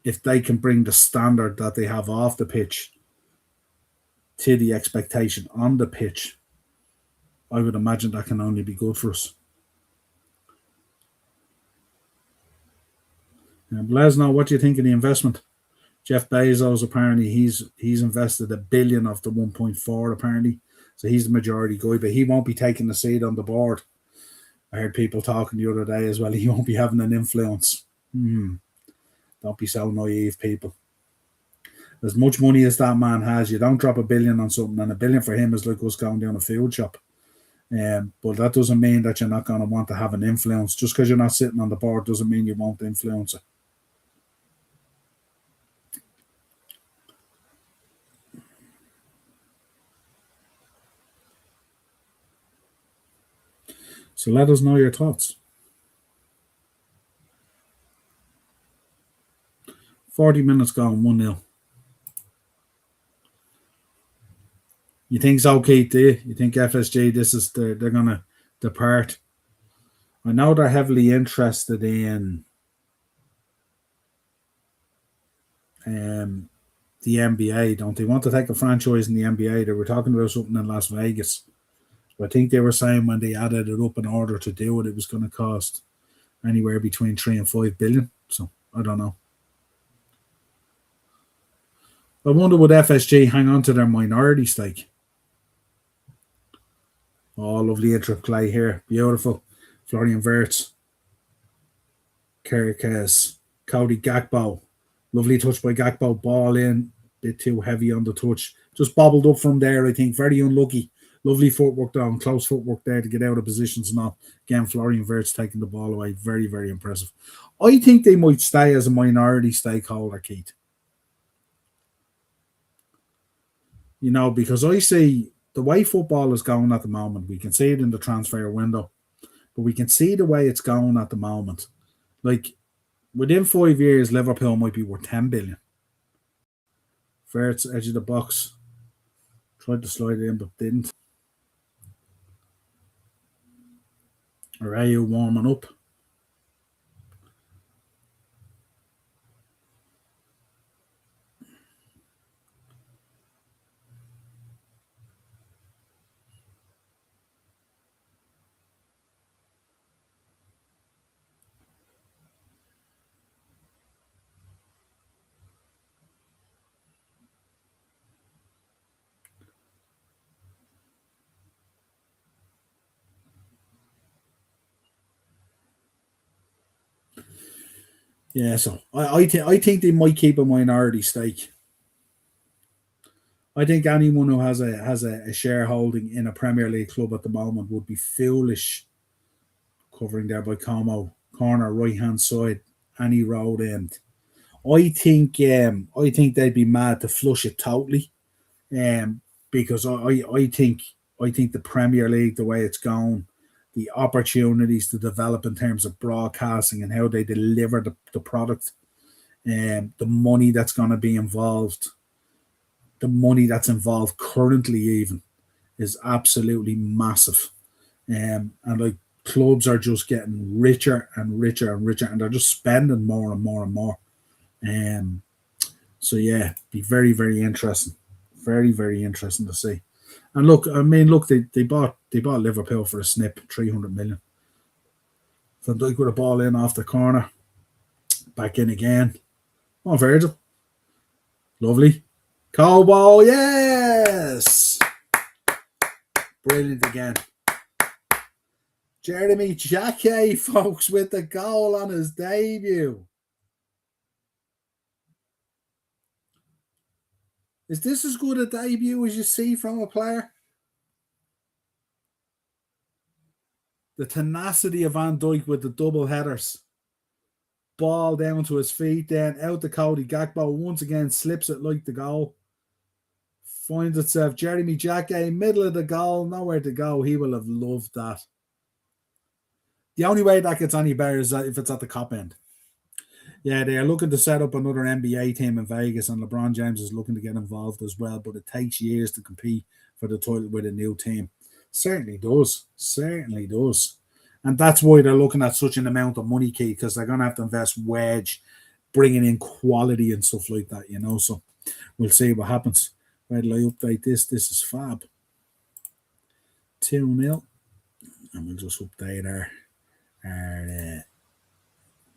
if they can bring the standard that they have off the pitch to the expectation on the pitch, I would imagine that can only be good for us. Let us know what you think of the investment. Jeff Bezos, apparently he's invested 1 billion of the 1.4 apparently. So he's the majority guy, but he won't be taking a seat on the board. I heard people talking the other day as well. He won't be having an influence. Don't be so naive, people. As much money as that man has, you don't drop 1 billion on something, and 1 billion for him is like us going down a food shop. But that doesn't mean that you're not going to want to have an influence. Just because you're not sitting on the board doesn't mean you won't influence it. So let us know your thoughts. 40 minutes gone, 1-0. You think so, Keith? Do you? You think FSG, they're going to depart? I know they're heavily interested in the NBA, don't they? Want to take a franchise in the NBA. They were talking about something in Las Vegas. I think they were saying when they added it up in order to do it, it was going to cost anywhere between 3 and 5 billion. So I don't know. I wonder would FSG hang on to their minority stake? Oh, lovely intro play here. Beautiful. Florian Wirtz. Kirkes. Cody Gakpo. Lovely touch by Gakpo. Ball in. Bit too heavy on the touch. Just bobbled up from there, I think. Very unlucky. Lovely footwork down. Close footwork there to get out of positions. Not again, Florian Wirtz taking the ball away. Very, very impressive. I think they might stay as a minority stakeholder, Keith. You know, because I see the way football is going at the moment, we can see it in the transfer window, but we can see the way it's going at the moment. Like, within 5 years, Liverpool might be worth 10 billion. First edge of the box. Tried to slide it in, but didn't. Arayu warming up. Yeah, so I think they might keep a minority stake. I think anyone who has a shareholding in a Premier League club at the moment would be foolish. Covering there by Como, corner right hand side, any road end. I think they'd be mad to flush it totally, because I think the Premier League, the way it's going, the opportunities to develop in terms of broadcasting and how they deliver the product, and the money that's going to be involved, the money that's involved currently even is absolutely massive. And like clubs are just getting richer and richer and richer, and they're just spending more and more and more. So yeah, be very, very interesting. Very, very interesting to see. And look, I mean, look, they bought Liverpool for a snip, 300 million. So they got a ball in off the corner, back in again. Oh, Virgil, lovely. Cowboy, yes, brilliant again. Jeremy Jacquet, folks, with the goal on his debut. Is this as good a debut as you see from a player? The tenacity of Van Dijk with the double headers. Ball down to his feet, then out to Cody Gakpo. Once again, slips it like the goal. Finds itself Jeremy Jacquet, middle of the goal, nowhere to go. He will have loved that. The only way that gets any better is if it's at the cop end. Yeah, they are looking to set up another NBA team in Vegas, and LeBron James is looking to get involved as well, but it takes years to compete for the title with a new team. Certainly does. Certainly does. And that's why they're looking at such an amount of money, Keith, because they're going to have to invest wedge, bringing in quality and stuff like that, you know. So we'll see what happens. Where do I update this? This is fab. 2-0. And we'll just update our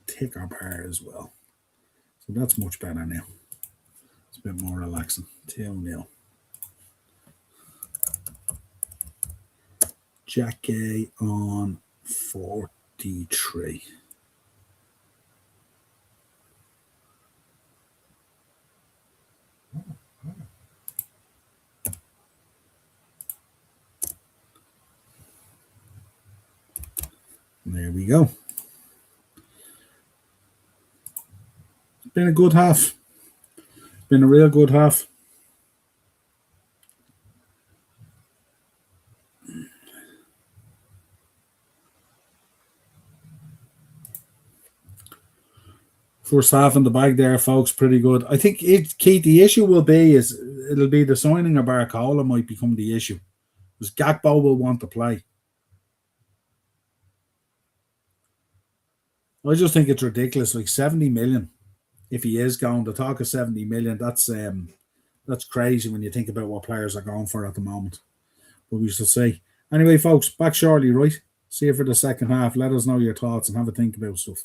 ticker bar as well. So that's much better now. It's a bit more relaxing. 2-0. Jackie on 43. There we go. It's been a good half. Been a real good half. First half in the bag there, folks. Pretty good. I think Keith, the issue will be is it'll be the signing of Barcola might become the issue. Because Gakpo will want to play. I just think it's ridiculous. Like 70 million. If he is going, the talk of 70 million, that's crazy when you think about what players are going for at the moment. But we shall see. Anyway, folks, back shortly, right? See you for the second half. Let us know your thoughts and have a think about stuff.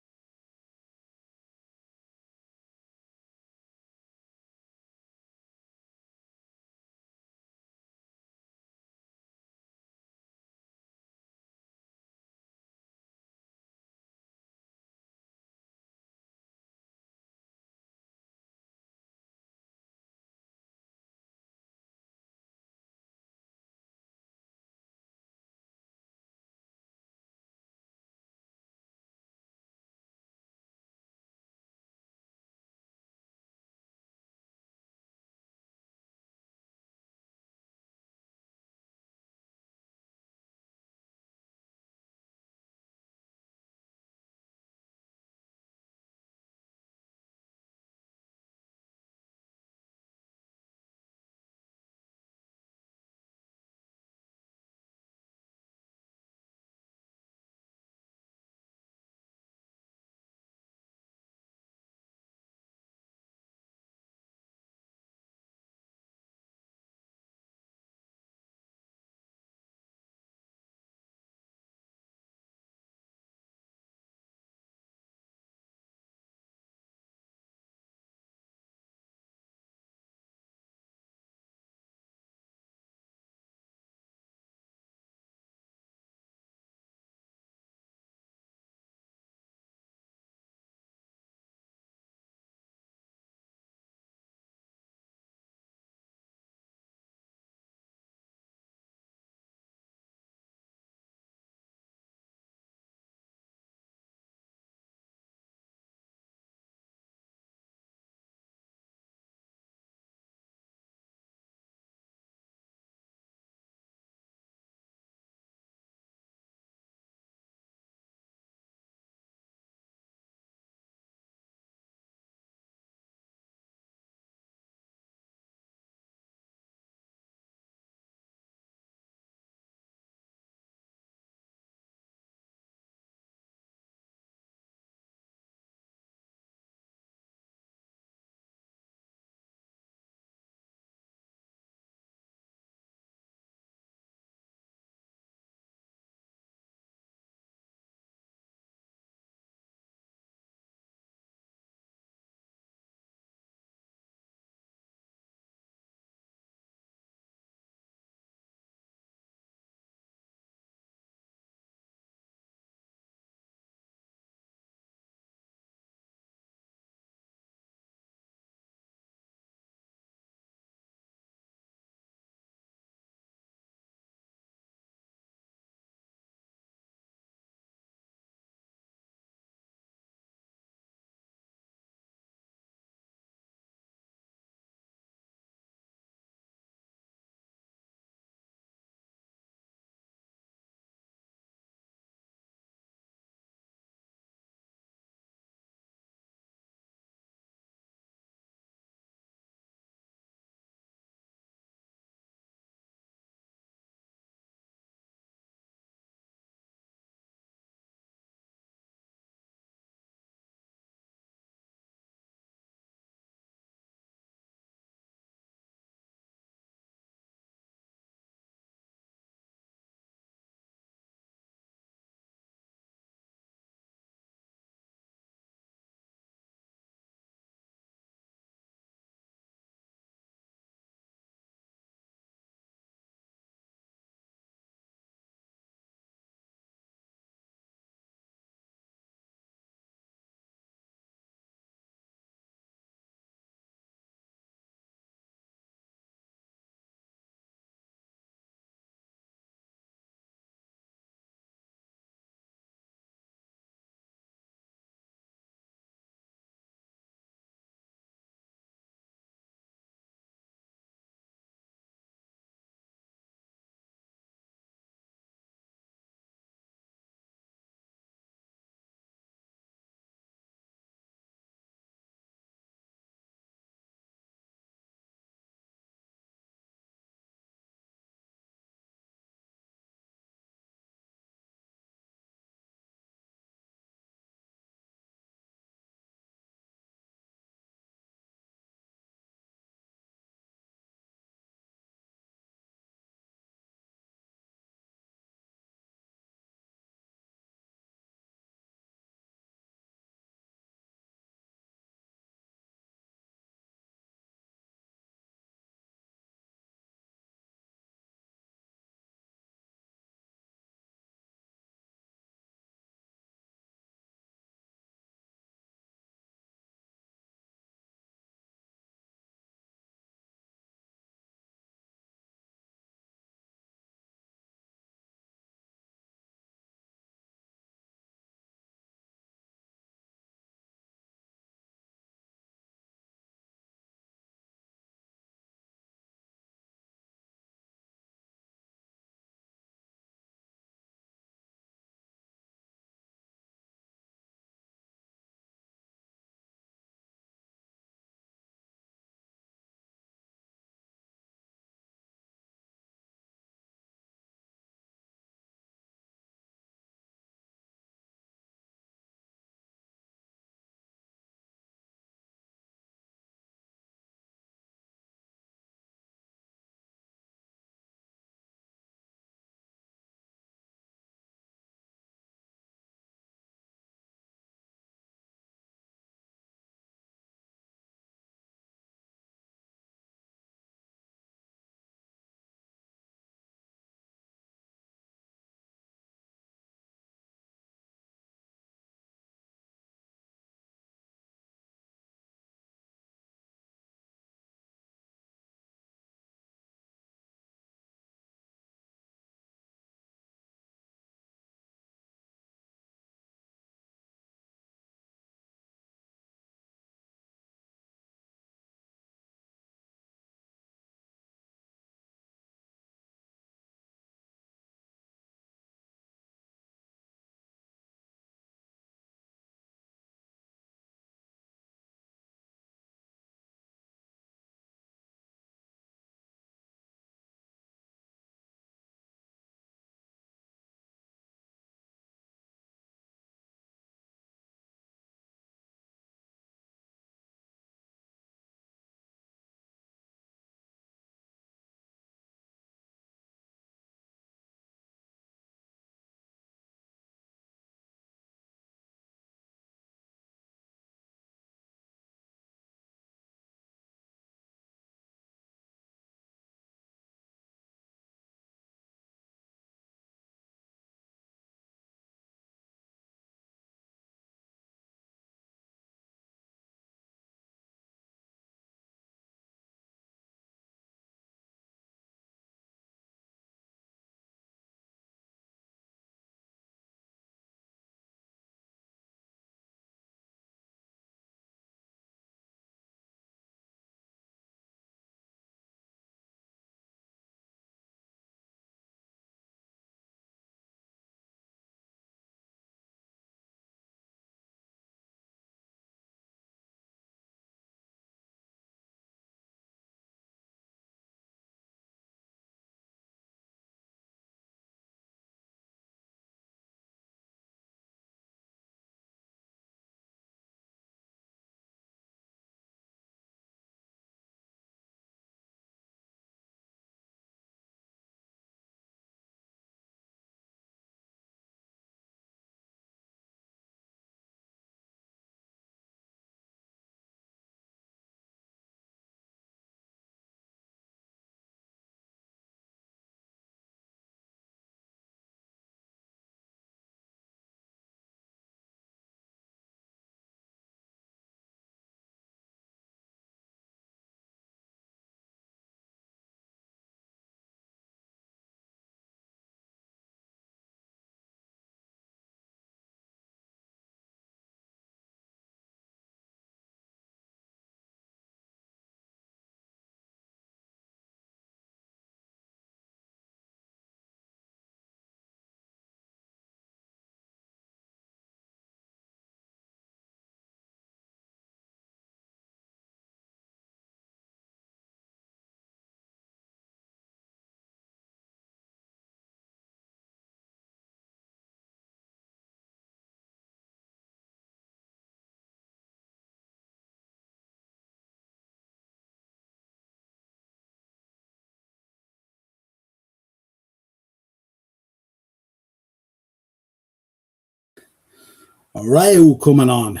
All right, who coming on?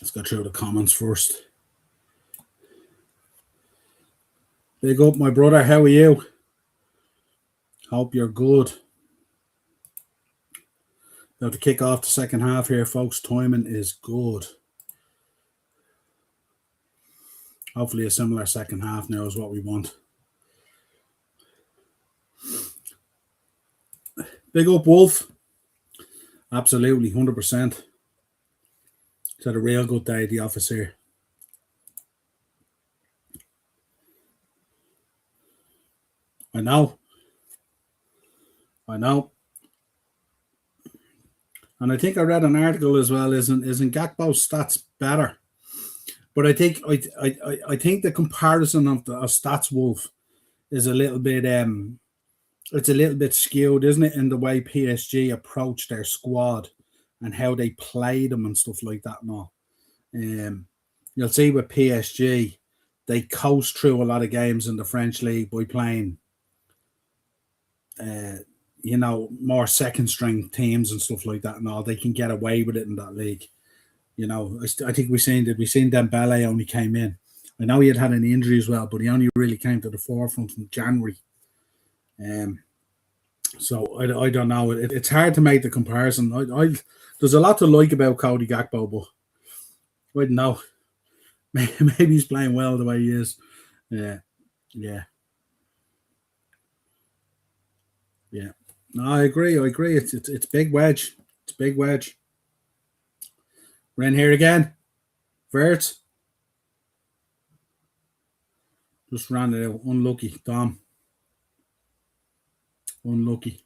Let's go through the comments first. Big up, my brother. How are you? Hope you're good. About to kick off the second half here, folks. Timing is good. Hopefully a similar second half now is what we want. Big up, Wolf. Absolutely, 100%. It's had a real good day at the office here. I know. And I think I read an article as well. Isn't Gakpo's stats better? But I think I think the comparison of the stats Wolf is a little bit it's a little bit skewed, isn't it, in the way PSG approach their squad and how they play them and stuff like that and all. You'll see with PSG, they coast through a lot of games in the French league by playing more second string teams and stuff like that and all. They can get away with it in that league. I think we seen Dembele only came in. I know he had an injury as well, but he only really came to the forefront in January. So I don't know. It's hard to make the comparison. There's a lot to like about Cody Gakpo, but I don't know. Maybe he's playing well the way he is. Yeah. No, I agree. It's big wedge. It's big wedge. We're in here again. Vert. Just ran it out. Unlucky. Dom. Unlucky.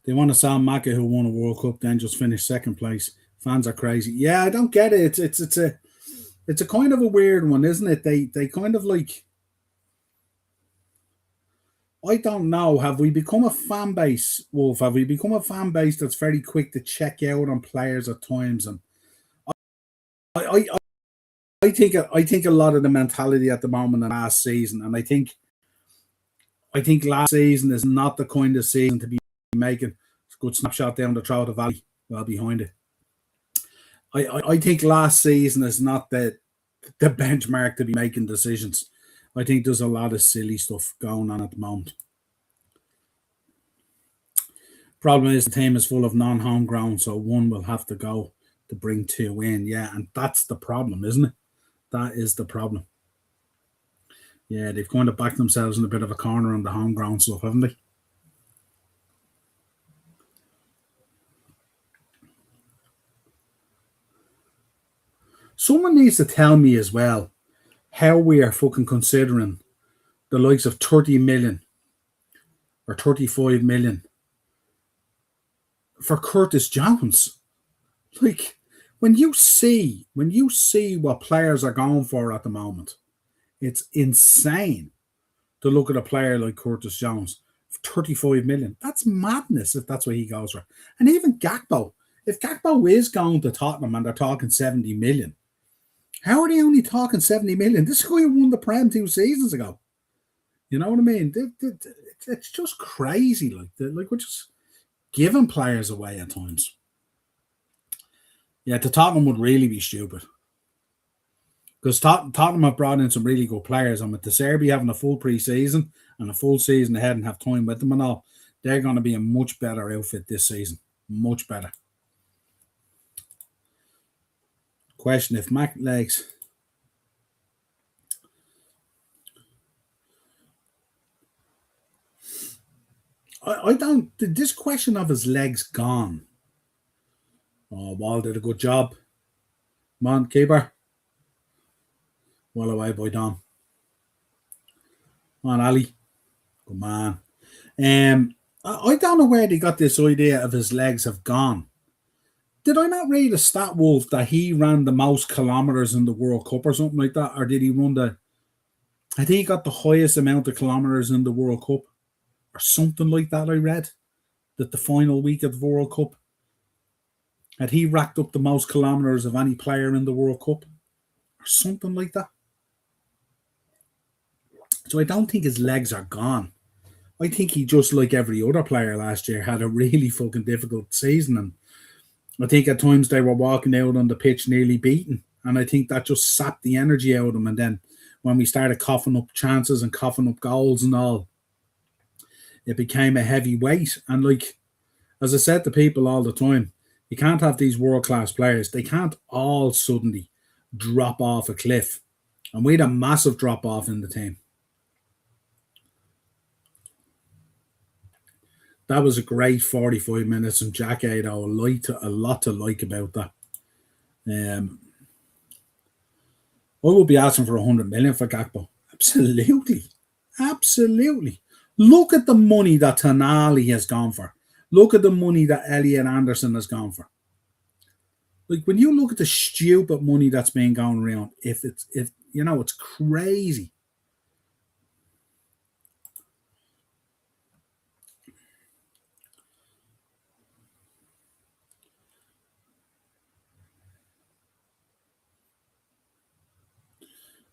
They want to Sam Maka who won a World Cup, then just finished second place. Fans are crazy. Yeah, I don't get it. It's a kind of a weird one, isn't it? They kind of like, I don't know. Have we become a fan base, Wolf? Have we become a fan base that's very quick to check out on players at times? And I think a lot of the mentality at the moment in last season, and I think last season is not the kind of season to be making a good snapshot down the throat of the valley well behind it. I think last season is not the benchmark to be making decisions. I think there's a lot of silly stuff going on at the moment. Problem is the team is full of non-homegrown, so one will have to go to bring two in. Yeah, and that's the problem, isn't it? That is the problem. Yeah, they've kind of backed themselves in a bit of a corner on the homegrown stuff, haven't they? Someone needs to tell me as well how we are fucking considering the likes of 30 million or 35 million for Curtis Jones. Like, when you see what players are going for at the moment, it's insane to look at a player like Curtis Jones. 35 million. That's madness if that's what he goes for. And even Gakpo. If Gakpo is going to Tottenham and they're talking 70 million, how are they only talking 70 million? This guy won the Prem 2 seasons ago. You know what I mean? It's just crazy. Like we're just giving players away at times. Yeah, the Tottenham would really be stupid. Because Tottenham have brought in some really good players, and with the Serbi having a full pre-season and a full season ahead and have time with them and all, they're going to be a much better outfit this season. Much better. Question if Mac legs. I don't. This question of his legs gone. Oh, Wall did a good job. Come on, keeper. Well away by Dom. Come on, Ali. Come on. I don't know where they got this idea of his legs have gone. Did I not read a stat, Wolf, that he ran the most kilometers in the World Cup or something like that? Or did he run I think he got the highest amount of kilometers in the World Cup or something like that. I read that the final week of the World Cup had he racked up the most kilometers of any player in the World Cup or something like that. So I don't think his legs are gone. I think he, just like every other player last year, had a really fucking difficult season. And I think at times they were walking out on the pitch nearly beaten. And I think that just sapped the energy out of them. And then when we started coughing up chances and coughing up goals and all, it became a heavy weight. And like, as I said to people all the time, you can't have these world class players. They can't all suddenly drop off a cliff. And we had a massive drop off in the team. That was a great 45 minutes, and Jack had a lot to like about that. Um, I would be asking for 100 million for Gakpo. Absolutely. Absolutely. Look at the money that Tonali has gone for. Look at the money that Elliot Anderson has gone for. Like, when you look at the stupid money that's been going around, if it's crazy.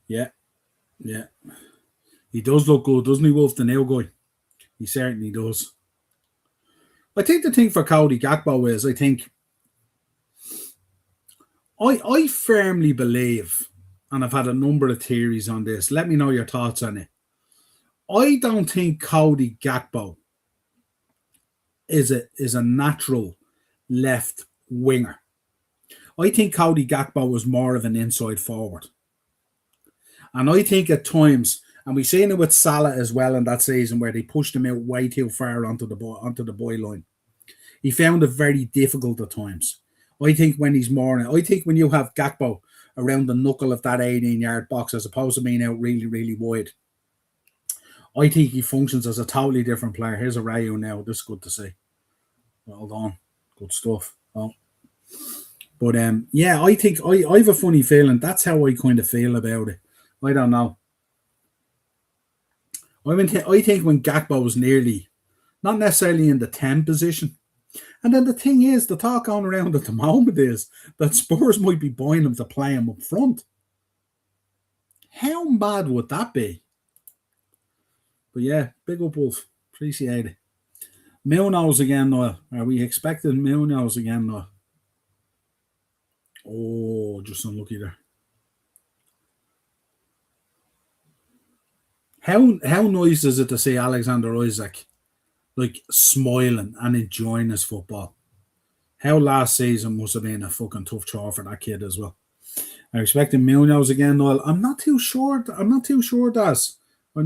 Yeah, yeah. He does look good, doesn't he, Wolf, the new guy? He certainly does. I think the thing for Cody Gakpo is, I firmly believe, and I've had a number of theories on this. Let me know your thoughts on it. I don't think Cody Gakpo is a natural left winger. I think Cody Gakpo was more of an inside forward. And I think at times, and we've seen it with Salah as well in that season, where they pushed him out way too far onto the byline. He found it very difficult at times. I think when you have Gakpo around the knuckle of that 18-yard box as opposed to being out really, really wide, I think he functions as a totally different player. Here's a Rayo now. This is good to see. Well done. Good stuff. Oh. But yeah, I think I have a funny feeling. That's how I kind of feel about it. I don't know. I think when Gakpo was nearly, not necessarily in the 10 position. And then the thing is, the talk on around at the moment is that Spurs might be buying him to play him up front. How mad would that be? But yeah, big up Wolf. Appreciate it. Milnos again, Niall. Are we expecting Milnos again, Niall? Oh, just unlucky there. How nice is it to see Alexander Isaac like smiling and enjoying his football? How last season must have been a fucking tough chore for that kid as well. I'm expecting Munoz again, Noel. I'm not too sure. Daz. I'm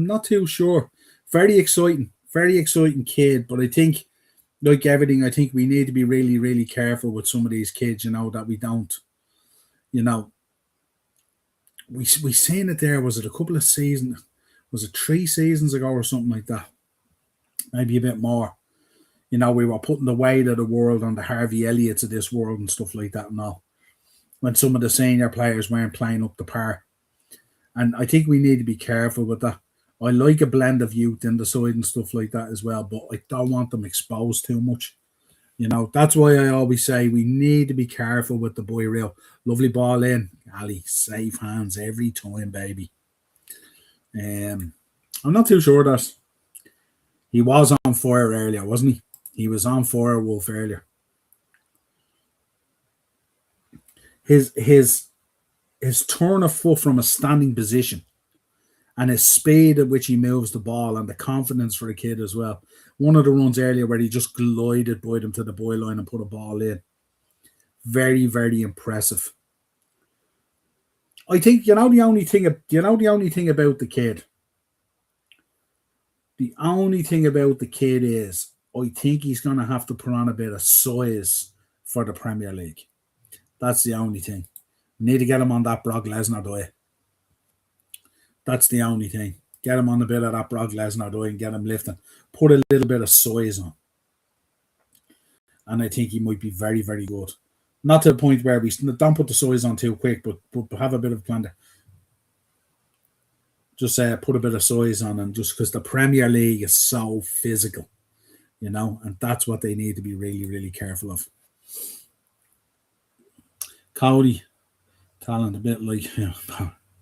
not too sure. Very exciting kid. But I think, like everything, I think we need to be really, really careful with some of these kids. That we don't. We seen it there. Was it a couple of seasons? Was it 3 seasons ago or something like that? Maybe a bit more. We were putting the weight of the world on the Harvey Elliots of this world and stuff like that and all. When some of the senior players weren't playing up to par. And I think we need to be careful with that. I like a blend of youth in the side and stuff like that as well, but I don't want them exposed too much. That's why I always say we need to be careful with the boy real. Lovely ball in. Ali, safe hands every time, baby. I'm not too sure that he was on fire earlier, wasn't he? He was on fire, Wolf, earlier. His turn of foot from a standing position and his speed at which he moves the ball and the confidence for a kid as well. One of the runs earlier where he just glided by them to the byline and put a ball in. Very, very impressive. I think the only thing about the kid. The only thing about the kid is I think he's going to have to put on a bit of size for the Premier League. That's the only thing. Need to get him on that Brock Lesnar diet. That's the only thing. Get him on a bit of that Brock Lesnar diet and get him lifting. Put a little bit of size on. And I think he might be very, very good. Not to the point where we don't put the size on too quick, but have a bit of plan there. Just put a bit of size on him just because the Premier League is so physical, and that's what they need to be really, really careful of. Cody, talent a bit like,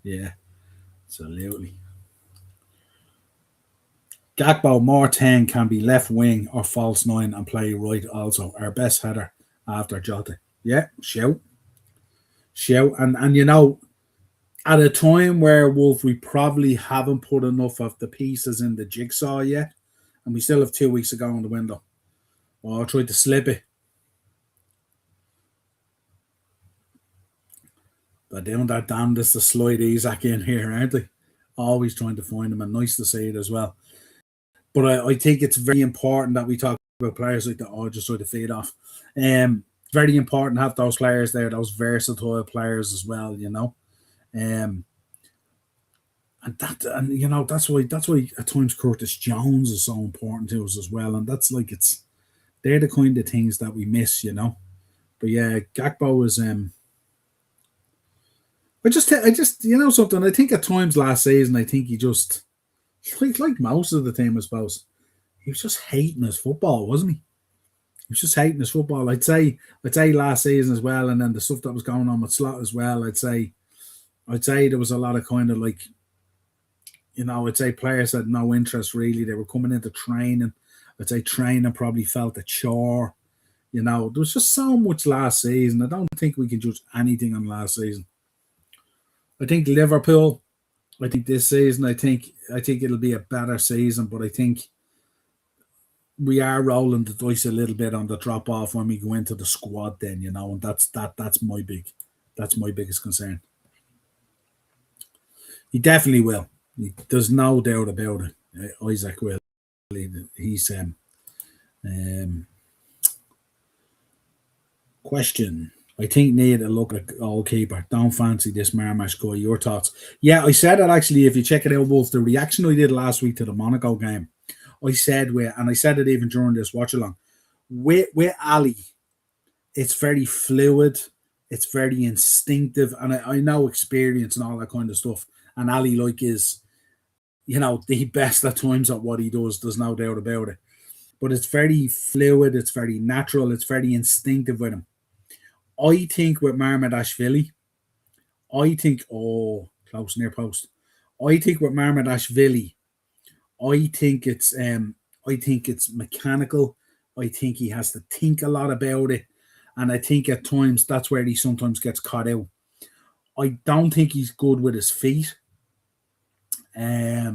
yeah, absolutely. Gakpo more 10 can be left wing or false 9 and play right also. Our best header after Jota. Yeah, shout. Shout. And at a time where Wolf, we probably haven't put enough of the pieces in the jigsaw yet, and we still have 2 weeks to go in the window. Well, I tried to slip it. They're doing their damnedest to slide Isaac in here, aren't they? Always trying to find him, and nice to see it as well. But I think it's very important that we talk about players like that. Oh, just sort of fade off. Very important to have those players there, those versatile players as well. Um, and that's why at times Curtis Jones is so important to us as well. And that's like they're the kind of things that we miss. But yeah, Gakpo is I just something. I think at times last season, I think he just like most of the time, I suppose, he was just hating his football, wasn't he? He was just hating his football. I'd say last season as well, and then the stuff that was going on with Slot as well. I'd say there was a lot of kind of like, I'd say players had no interest really. They were coming into training. I'd say training probably felt a chore. There was just so much last season. I don't think we can judge anything on last season. I think Liverpool. I think this season. I think it'll be a better season, but I think we are rolling the dice a little bit on the drop off when we go into the squad. Then and that's my biggest concern. He definitely will. There's no doubt about it. Isaac will. He's um question. I think need a look at goalkeeper. Don't fancy this Marmash guy. Your thoughts? Yeah, I said that actually. If you check it out, Wolf, the reaction I did last week to the Monaco game, I said it even during this watch along. With Ali, it's very fluid, it's very instinctive, and I know experience and all that kind of stuff. And Ali is the best at times at what he does. There's no doubt about it. But it's very fluid, it's very natural, it's very instinctive with him. I think with Marmadashvili, close near post. I think with Marmadashvili, I think it's mechanical. I think he has to think a lot about it. And I think at times that's where he sometimes gets caught out. I don't think he's good with his feet. I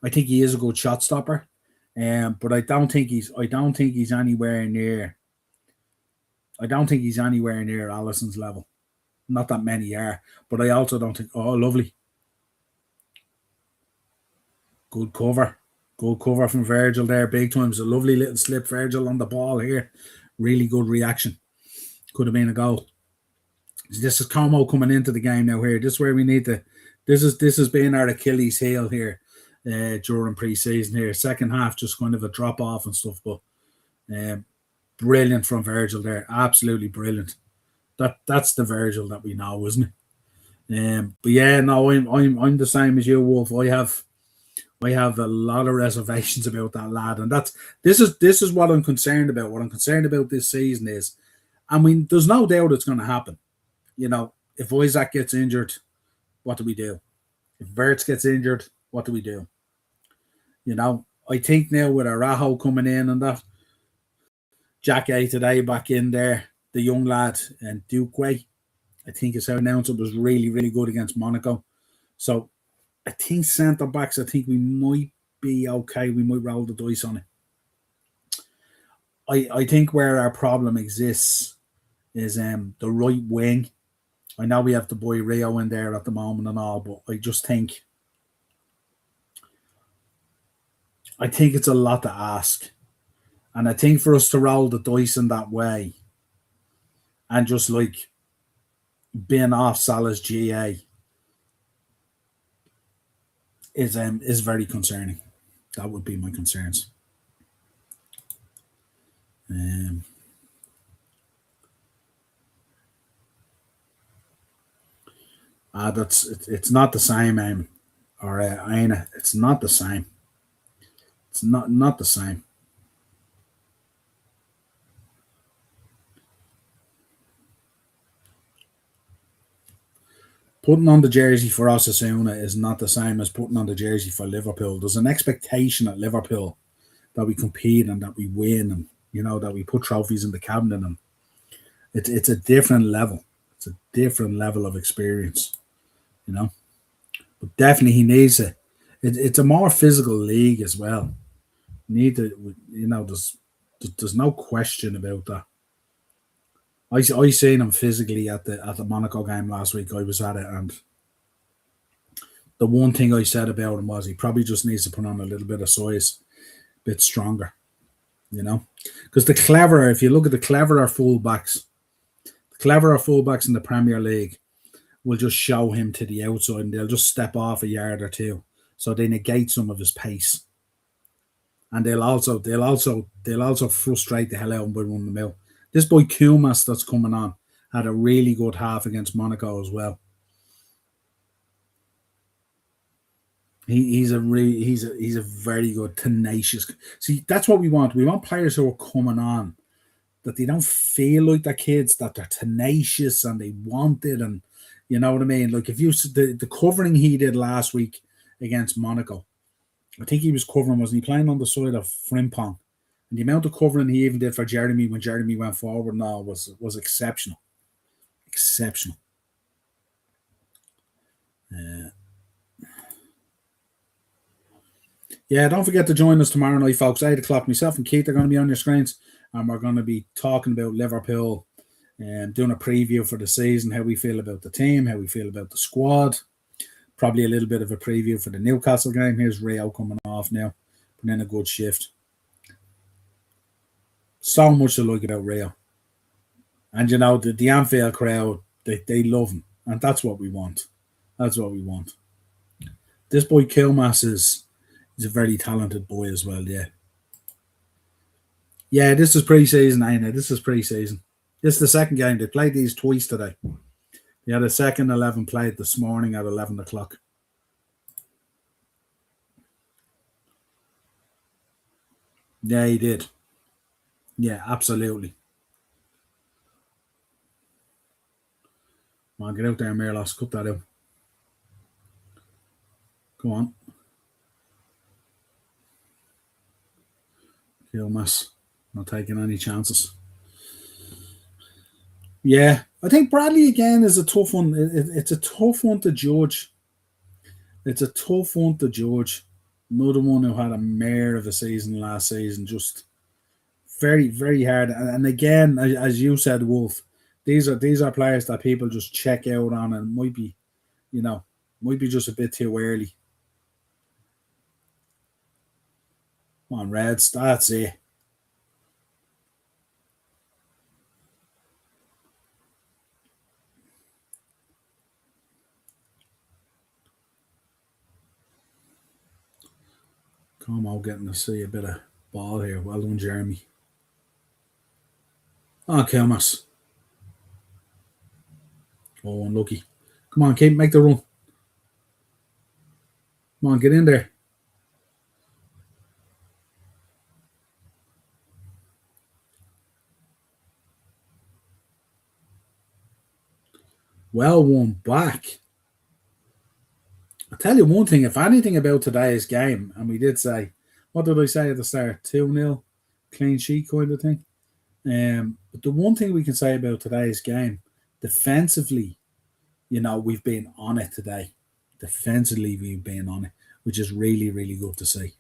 think he is a good shot stopper. But I don't think he's anywhere near Allison's level. Not that many are. But I also don't think lovely. Good cover. Good cover from Virgil there, big times. A lovely little slip, Virgil on the ball here. Really good reaction. Could have been a goal. This is Como coming into the game now here. This is where we need to. This has been our Achilles heel here during pre-season here. Second half, just kind of a drop off and stuff, but brilliant from Virgil there. Absolutely brilliant. That's the Virgil that we know, isn't it? But yeah, no, I'm the same as you, Wolf. I have a lot of reservations about that lad, and this is what I'm concerned about. What I'm concerned about this season is, I mean, there's no doubt it's going to happen. If Isaac gets injured, what do we do? If Verts gets injured, what do we do? I think now with Arajo coming in and that, Jack A today back in there, the young lad and Duque, I think his announced it was really, really good against Monaco. So I think centre backs, I think we might be okay. We might roll the dice on it. I think where our problem exists is the right wing. I know we have the boy Rio in there at the moment and all, but I think it's a lot to ask. And I think for us to roll the dice in that way and just like being off Salah's GA is very concerning. That would be my concerns. It's not the same, or Aina. It's not the same. It's not the same. Putting on the jersey for Osasuna is not the same as putting on the jersey for Liverpool. There's an expectation at Liverpool that we compete and that we win, and that we put trophies in the cabinet, and it's a different level. It's a different level of experience, you know. But definitely he needs it. It's a more physical league as well. Need to, there's no question about that. I seen him physically at the Monaco game last week. I was at it, and the one thing I said about him was he probably just needs to put on a little bit of size, a bit stronger, because if you look at the cleverer fullbacks in the Premier League will just show him to the outside, and they'll just step off a yard or two, so they negate some of his pace, and they'll also frustrate the hell out of him by running them out. This boy Kumas that's coming on had a really good half against Monaco as well. He's a very good, tenacious. See, that's what we want. We want players who are coming on that they don't feel like they're kids, that they're tenacious and they want it, and you know what I mean. Like if you the covering he did last week against Monaco, I think he was covering, wasn't he, playing on the side of Frimpong, and the amount of covering he even did for Jeremy when Jeremy went forward now was exceptional, exceptional. Yeah, don't forget to join us tomorrow night, folks. 8 o'clock. Myself and Keith are going to be on your screens, and we're going to be talking about Liverpool and doing a preview for the season, how we feel about the team, how we feel about the squad. Probably a little bit of a preview for the Newcastle game. Here's Rio coming off now, putting in a good shift. So much to like about Rio. And the Anfield crowd, they love him, and that's what we want. That's what we want. This boy Kilmas is a very talented boy as well, yeah. Yeah, this is pre-season, ain't it? This is pre-season. This is the second game. They played these twice today. They had a second 11 played this morning at 11 o'clock. Yeah, he did. Yeah, absolutely. Come on, get out there, Mirlos. Cut that out. Go on. Kilmas. Not taking any chances. Yeah, I think Bradley again is a tough one. It's a tough one to judge. It's a tough one to judge. Another one who had a mare of a season last season. Just very, very hard. And again, as you said, Wolf, these are players that people just check out on and might be just a bit too early. Come on, Reds, that's it. Come on, getting to see a bit of ball here. Well done, Jeremy. Oh, Kilmas. Oh, unlucky. Come on, Kate, make the run. Come on, get in there. Well won back. I'll tell you one thing, if anything about today's game, and we did say, what did I say at the start? 2-0, clean sheet kind of thing. But the one thing we can say about today's game, defensively, we've been on it today. Defensively, we've been on it, which is really, really good to see.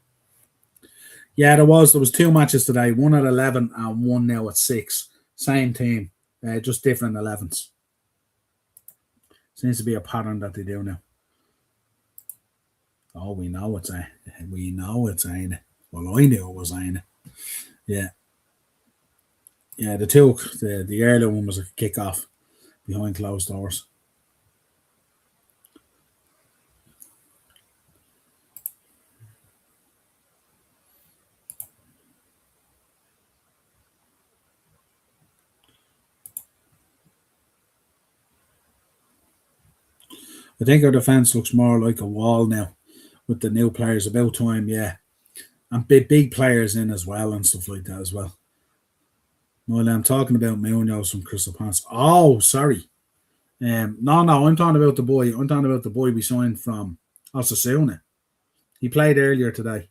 Yeah, there was 2 matches today, one at 11 and one now at 6. Same team, just different 11s. Seems to be a pattern that they do now. Oh, we know it's ain't it. Well, I knew it was ain't it. Yeah. Yeah, the earlier one was a kick-off behind closed doors. I think our defence looks more like a wall now with the new players. About time, yeah. And big players in as well and stuff like that as well. Well, I'm talking about Munoz from Crystal Palace. Oh, sorry. No, I'm talking about the boy. I'm talking about the boy we signed from Osasuna. He played earlier today.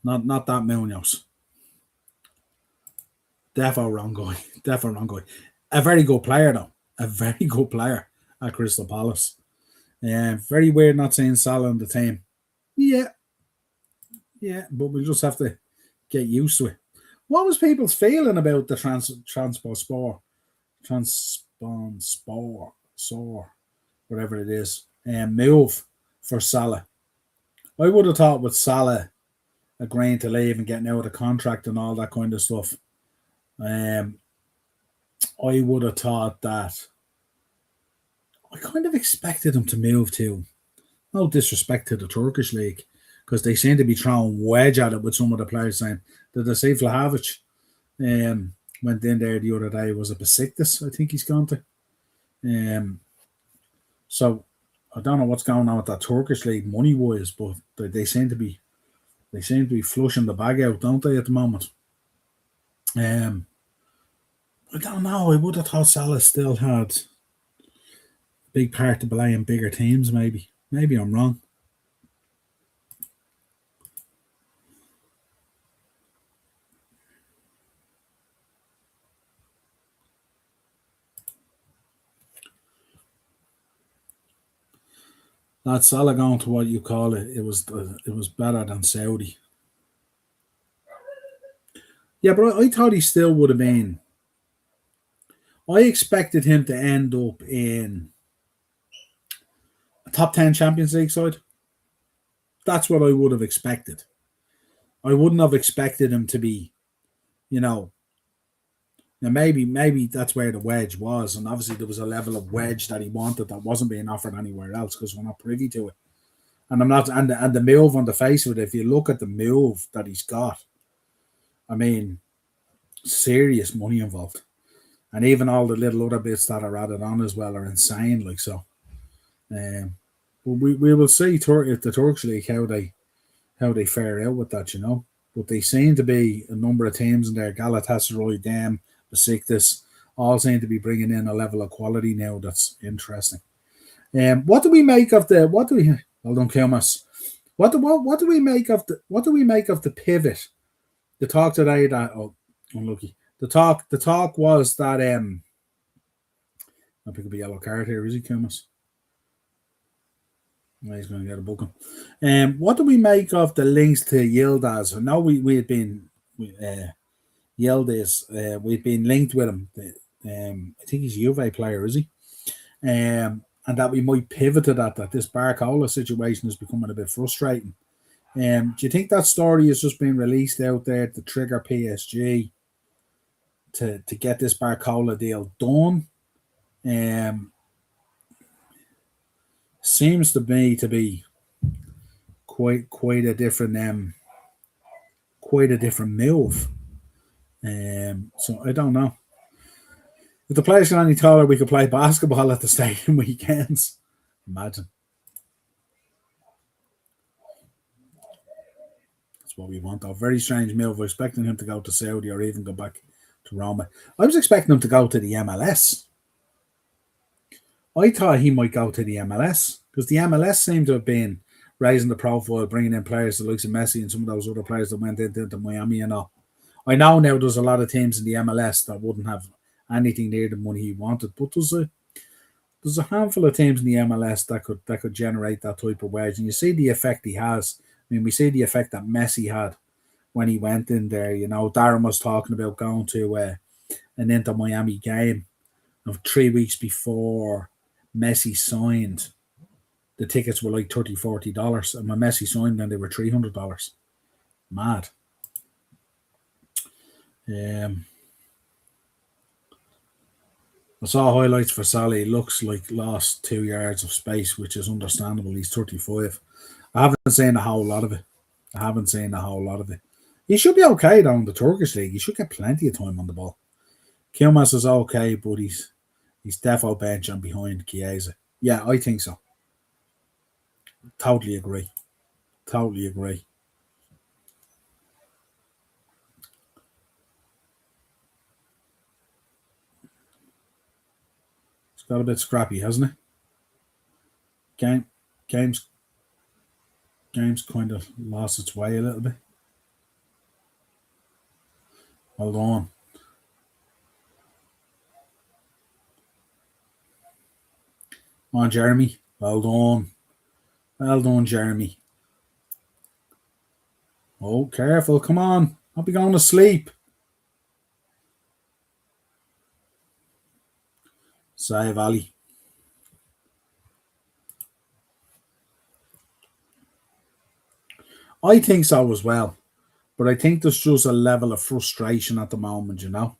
Not that Munoz. Defo wrong guy. Defo wrong guy. A very good player though. A very good player at Crystal Palace. Very weird not seeing Salah on the team. Yeah, yeah, but we'll just have to get used to it. What was people's feeling about the transport spore, whatever it is, and move for Salah? I would have thought with Salah agreeing to leave and getting out of the contract and all that kind of stuff, um, I would have thought that I kind of expected him to move to, no disrespect to the Turkish league, because they seem to be throwing wedge at it with some of the players saying that the see Vlahovic went in there the other day, was a Besiktas, I think he's gone to. So I don't know what's going on with that Turkish league money wise, but they seem to be flushing the bag out, don't they, at the moment? I don't know. I would have thought Salah still had a big part to play in bigger teams. Maybe I'm wrong. That Salah going to what you call it, it was better than Saudi. Yeah, but I thought he still would have been. I expected him to end up in a top 10 Champions League side. That's what I would have expected. I wouldn't have expected him to be, you know, now maybe that's where the wedge was, and obviously there was a level of wedge that he wanted that wasn't being offered anywhere else because we're not privy to it. And I'm not, and the move on the face of it. If you look at the move that he's got, I mean, serious money involved, and even all the little other bits that are added on as well are insane. Like so, but we will see if the Turkish league how they fare out with that, you know. But they seem to be a number of teams in there. Galatasaray, Dem, Besiktas, all seem to be bringing in a level of quality now that's interesting. What do we make of the? What do we? Hold on, Kilmas. What do we make of the pivot? The talk today that unlucky. The talk was that I'll pick up a yellow card here. Is he, Kilmas? He's going to get a booking. What do we make of the links to Yildiz? I know we had been Yildiz. We've been linked with him. I think he's a Juve player, is he? And that we might pivot to that this Barcola situation is becoming a bit frustrating. Do you think that story has just been released out there to trigger PSG to get this Barcola deal done? Seems to me to be quite a different move. So I don't know. If the players got any taller, we could play basketball at the stadium weekends. Imagine. That's what we want, though. Very strange move. We're expecting him to go to Saudi or even go back to Roma. I was expecting him to go to the MLS. I thought he might go to the MLS because the MLS seemed to have been raising the profile, bringing in players the likes of Messi and some of those other players that went into Miami and all. I know now there's a lot of teams in the MLS that wouldn't have anything near the money he wanted, but there's a handful of teams in the MLS that could generate that type of wage, and you see the effect he has. I mean, we see the effect that Messi had when he went in there. You know, Darren was talking about going to an Inter Miami game of 3 weeks before Messi signed. The tickets were like $30-40, and when Messi signed, then they were $300. Mad. I saw highlights for Sally. He looks like lost 2 yards of space, which is understandable. He's 35. I haven't seen a whole lot of it. He should be okay though in the Turkish league. He should get plenty of time on the ball. Kilmas is okay, but he's defo bench and behind Chiesa. Yeah, I think so. Totally agree. Totally agree. got a bit scrappy, hasn't it? Game, games, games kind of lost its way a little bit. Hold on. Come on, Jeremy. Well done. Well done, Jeremy. Oh, careful. Come on. I'll be going to sleep. Save Ali. I think so as well. But I think there's just a level of frustration at the moment, you know.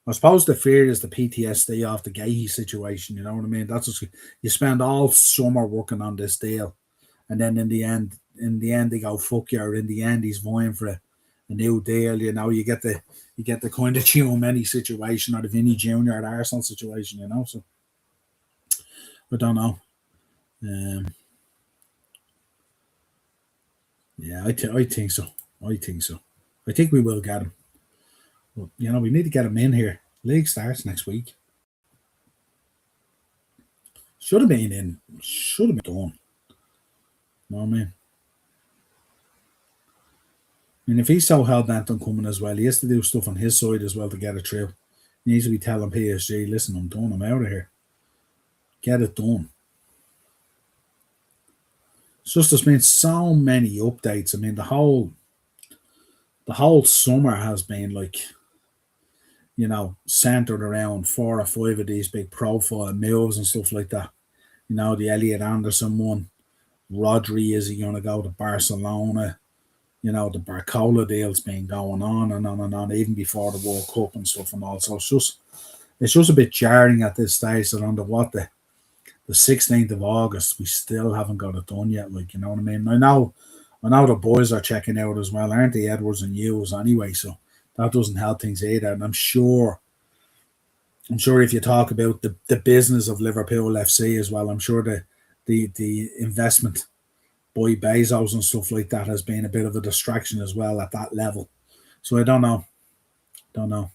I suppose the fear is the PTSD off the Gahey situation, you know what I mean? That's just, you spend all summer working on this deal, and then in the end they go fuck you, or in the end he's vying for a new deal, you know. You get the kind of Many situation, or the Vinny Jr. at Arsenal situation, you know. So I don't know. Um, yeah, I think so. I think so. I think we will get him. But, we need to get him in here. League starts next week. Should have been in. Should have been done. You know what I mean? I mean, if he's so hell bent on coming as well, he has to do stuff on his side as well to get it through. He needs to be telling PSG, listen, I'm done. I'm out of here. Get it done. It's just there's been so many updates. I mean, the whole summer has been like, centered around 4 or 5 of these big profile moves and stuff like that. The Elliot Anderson one. Rodri, is he going to go to Barcelona? The Barcola deal's been going on and on and on, even before the World Cup and stuff and all. So it's just a bit jarring at this stage that on the 16th of August, we still haven't got it done yet. Like, you know what I mean? I know the boys are checking out as well, aren't they? Edwards and Hughes anyway, so that doesn't help things either. And I'm sure if you talk about the business of Liverpool FC as well, I'm sure the investment by Bezos and stuff like that has been a bit of a distraction as well at that level. So I don't know. Don't know.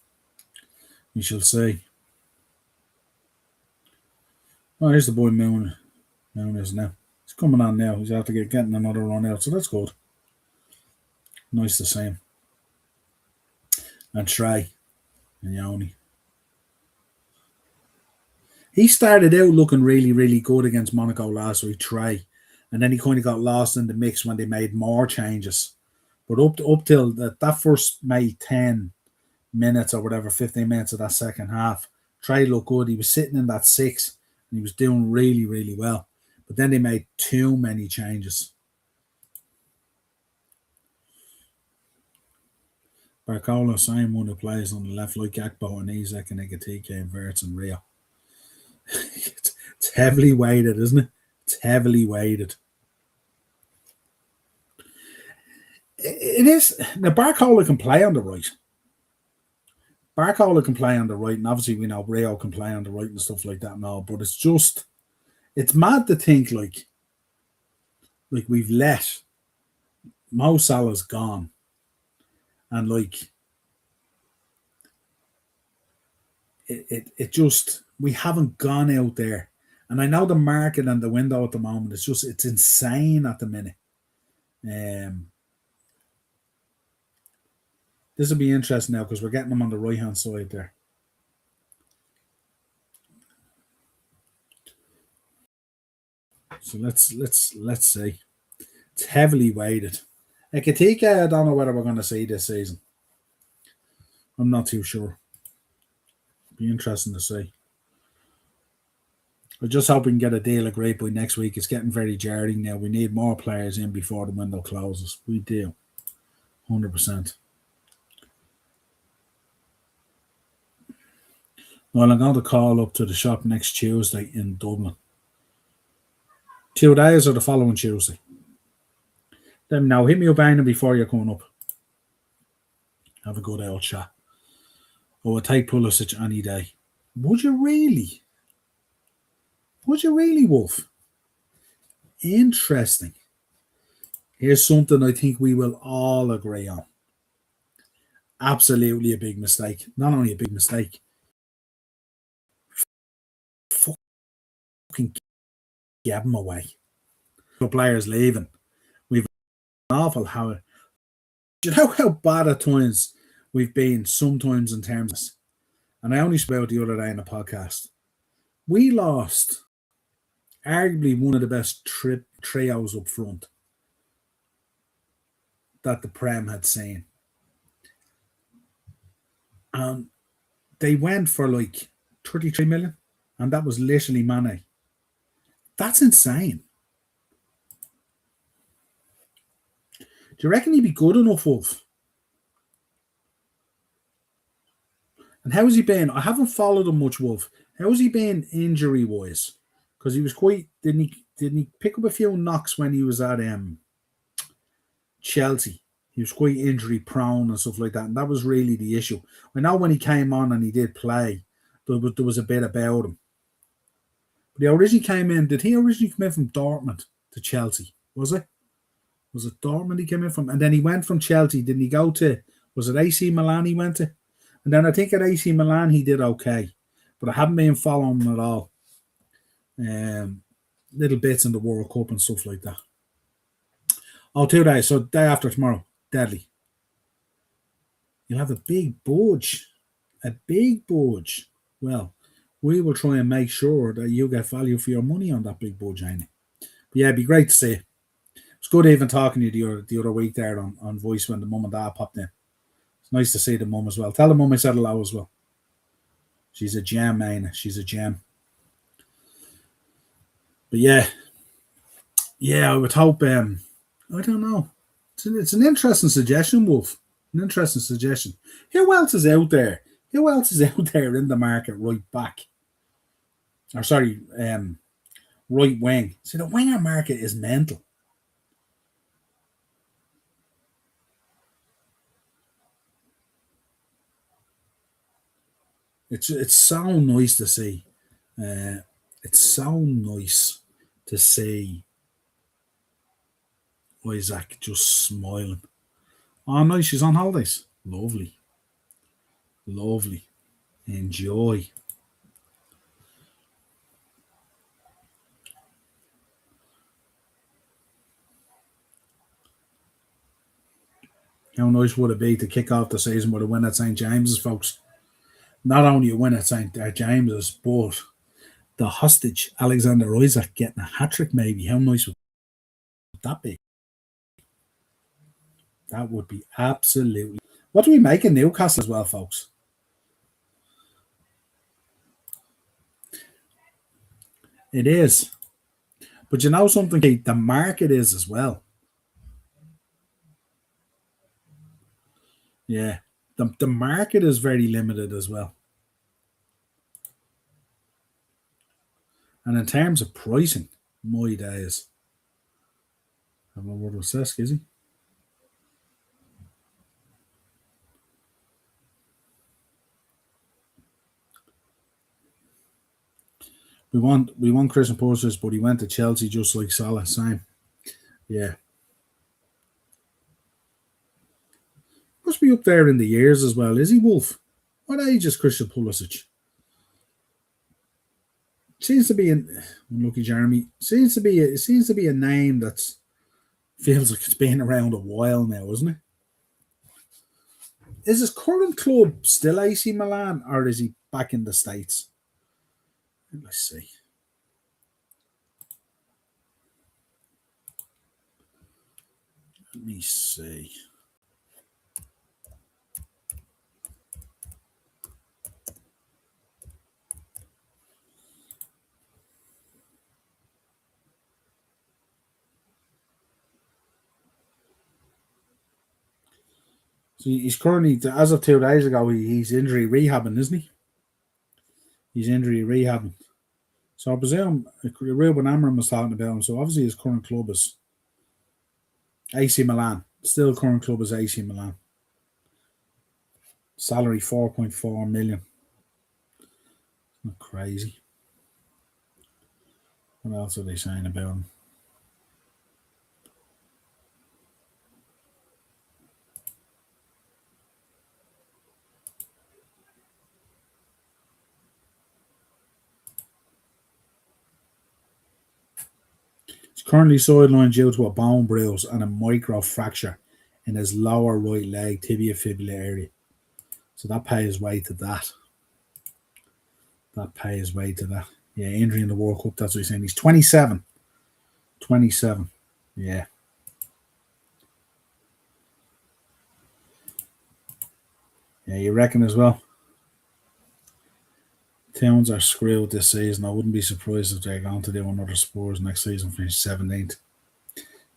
We shall see. Oh, here's the boy Moon. Moon is now. He's coming on now. He's after getting another run out, so that's good. Nice to see him. And Trey and Yoni. He started out looking really, really good against Monaco last week, Trey. And then he kind of got lost in the mix when they made more changes. But up till that first maybe 10 minutes or whatever, 15 minutes of that second half, Trey looked good. He was sitting in that 6 and he was doing really, really well. But then they made too many changes. Barcola, same one who plays on the left, like Gakpo and Isaac and Egatike and Verts and Rio. It's heavily weighted, isn't it? It's heavily weighted. It is. Now, Barcola can play on the right. Barcola can play on the right, and obviously we know Rio can play on the right and stuff like that and all, but it's mad to think like we've let Mo Salah's gone, and like it just, we haven't gone out there. And I know the market and the window at the moment, it's insane at the minute. This will be interesting now because we're getting them on the right hand side there. So let's see. It's heavily weighted. Ekatike, I don't know whether we're going to see this season. I'm not too sure. Be interesting to see. I just hope we can get a deal agreed by next week. It's getting very jarring now. We need more players in before the window closes. We do. 100%. Well, I'm going to call up to the shop next Tuesday in Dublin. 2 days or the following Tuesday. Then now, hit me up Anna before you're coming up. Have a good old chat. Oh, I'll take Pulisic any day. Would you really? Would you really, Wolf? Interesting. Here's something I think we will all agree on. Absolutely a big mistake. Not only a big mistake, fucking give him away. The players leaving. We've an awful how. Do you know how bad at times we've been sometimes in terms of, and I only spoke the other day in a podcast. We lost arguably one of the best trios up front that the Prem had seen. And they went for like 33 million, and that was literally Mane. That's insane. Do you reckon he'd be good enough, Wolf? And how has he been? I haven't followed him much, Wolf. How has he been injury wise? Because he was quite didn't he pick up a few knocks when he was at Chelsea? He was quite injury prone and stuff like that, and that was really the issue. I know when he came on and he did play, there was a bit about him. But he originally came in. Did he originally come in from Dortmund to Chelsea? Was it? Was it Dortmund he came in from? And then he went from Chelsea. Didn't he go to? Was it AC Milan he went to? And then I think at AC Milan he did okay, but I haven't been following him at all. Little bits in the World Cup and stuff like that. Oh, 2 days. So day after tomorrow, deadly. You'll have a big budge. A big budge. Well, we will try and make sure that you get value for your money on that big budge, ain't it? But yeah, it'd be great to see. It's good even talking to you the other week there on voice when the mum and dad popped in. It's nice to see the mum as well. Tell the mum I said hello as well. She's a gem, man. She's a gem. But yeah, I would hope. I don't know. It's an interesting suggestion, Wolf. An interesting suggestion. Who else is out there? Who else is out there in the market right back? Or sorry, right wing. See, the winger market is mental. It's so nice to see. It's so nice to see Isaac just smiling. Oh no, she's on holidays. Lovely. Lovely. Enjoy. How nice would it be to kick off the season with a win at St. James's, folks? Not only a win at St. James's, but the hostage, Alexander Isaac, getting a hat trick, maybe. How nice would that be? That would be absolutely. What do we make in Newcastle as well, folks? It is. But you know something, Kate? The market is as well. Yeah. The market is very limited as well. And in terms of pricing, my days. Have a word with Sesk, is he? We want Christian Pulisic, but he went to Chelsea just like Salah. Same. Yeah. Must be up there in the years as well, is he, Wolf? What age is Christian Pulisic? Seems to be unlucky Jeremy. Seems to be a name that feels like it's been around a while now, isn't it? Is his current club still AC Milan, or is he back in the States? Let's see. Let me see. So he's currently, as of 2 days ago, he's injury rehabbing, isn't he? He's injury rehabbing. So I presume Ruben Amorim was talking about him. So obviously his current club is AC Milan. Still current club is AC Milan. Salary 4.4 million. Not crazy. What else are they saying about him? He's currently sidelined due to a bone bruise and a micro fracture in his lower right leg tibia fibula area. So that pays way to that. That pays way to that. Yeah, injury in the World Cup, that's what he's saying. He's 27. 27. Yeah. Yeah, you reckon as well? Towns are screwed this season. I wouldn't be surprised if they're going to do another Spurs next season, finish 17th.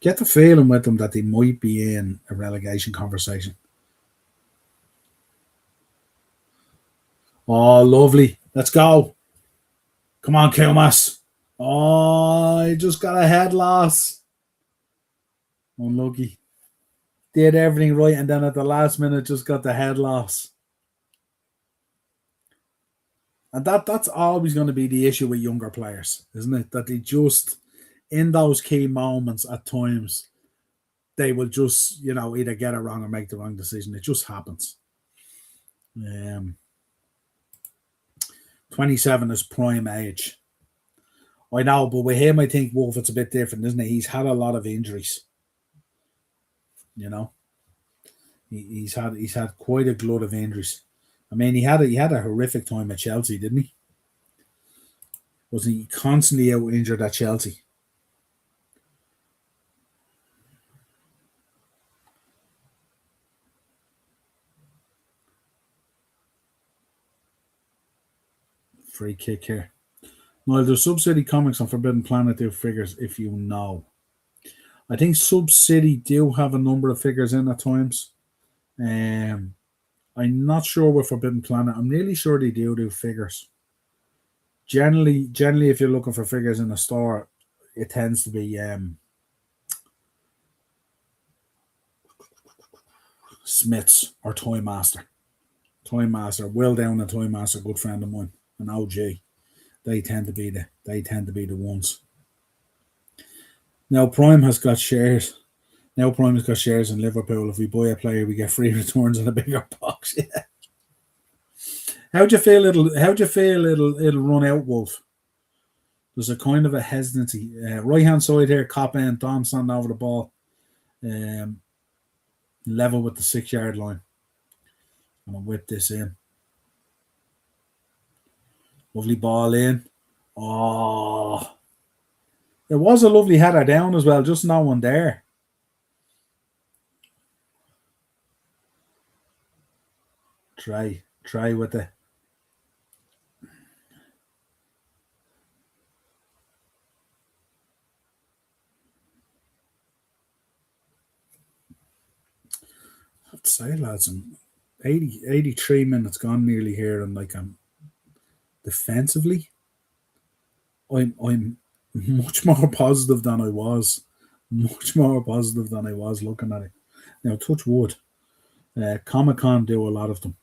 Get the feeling with them that they might be in a relegation conversation. Oh, lovely. Let's go. Come on, Kilmas. Oh, I just got a head loss. Unlucky. Did everything right, and then at the last minute just got the head loss. And that's always going to be the issue with younger players, isn't it? That they just, in those key moments at times, they will just, either get it wrong or make the wrong decision. It just happens. 27 is prime age. I know, but with him, I think, Wolf, it's a bit different, isn't it? He's had a lot of injuries. He's had quite a glut of injuries. I mean, he had a horrific time at Chelsea, didn't he? Wasn't he constantly out injured at Chelsea? Free kick here. Well, there's Sub-City Comics on Forbidden Planet do figures, if you know. I think Sub-City do have a number of figures in at times. I'm not sure with Forbidden Planet. I'm nearly sure they do figures. Generally, if you're looking for figures in a store, it tends to be Smiths or Toy Master. Will Down and Toy Master, good friend of mine, an OG. They tend to be the ones. Now Prime has got shares. Now Prime has got shares in Liverpool. If we buy a player, we get free returns in a bigger box. Yeah. How'd you feel it'll run out, Wolf? There's a kind of a hesitancy. Right hand side here, Cop end, Dom standing over the ball. Level with the 6-yard line. I'm gonna whip this in. Lovely ball in. Oh, it was a lovely header down as well. Just no one there. Try with it. I have to say, lads, I'm 83 minutes gone nearly here, and I'm defensively, I'm much more positive than I was. Much more positive than I was looking at it. Now, touch wood. Comic Con do a lot of them.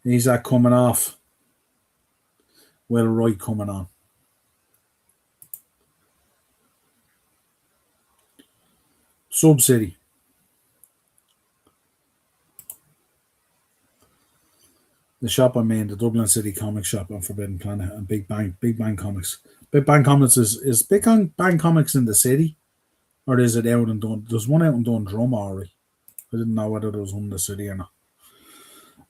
He's coming off. Will Wright coming on. Sub-City. The shop I mean, the Dublin City Comic Shop on Forbidden Planet and Big Bang Comics. Big Bang Comics is Big Bang Comics in the city, or is it out in Dun? There's one out in Dundrum already. I didn't know whether there was one in the city or not.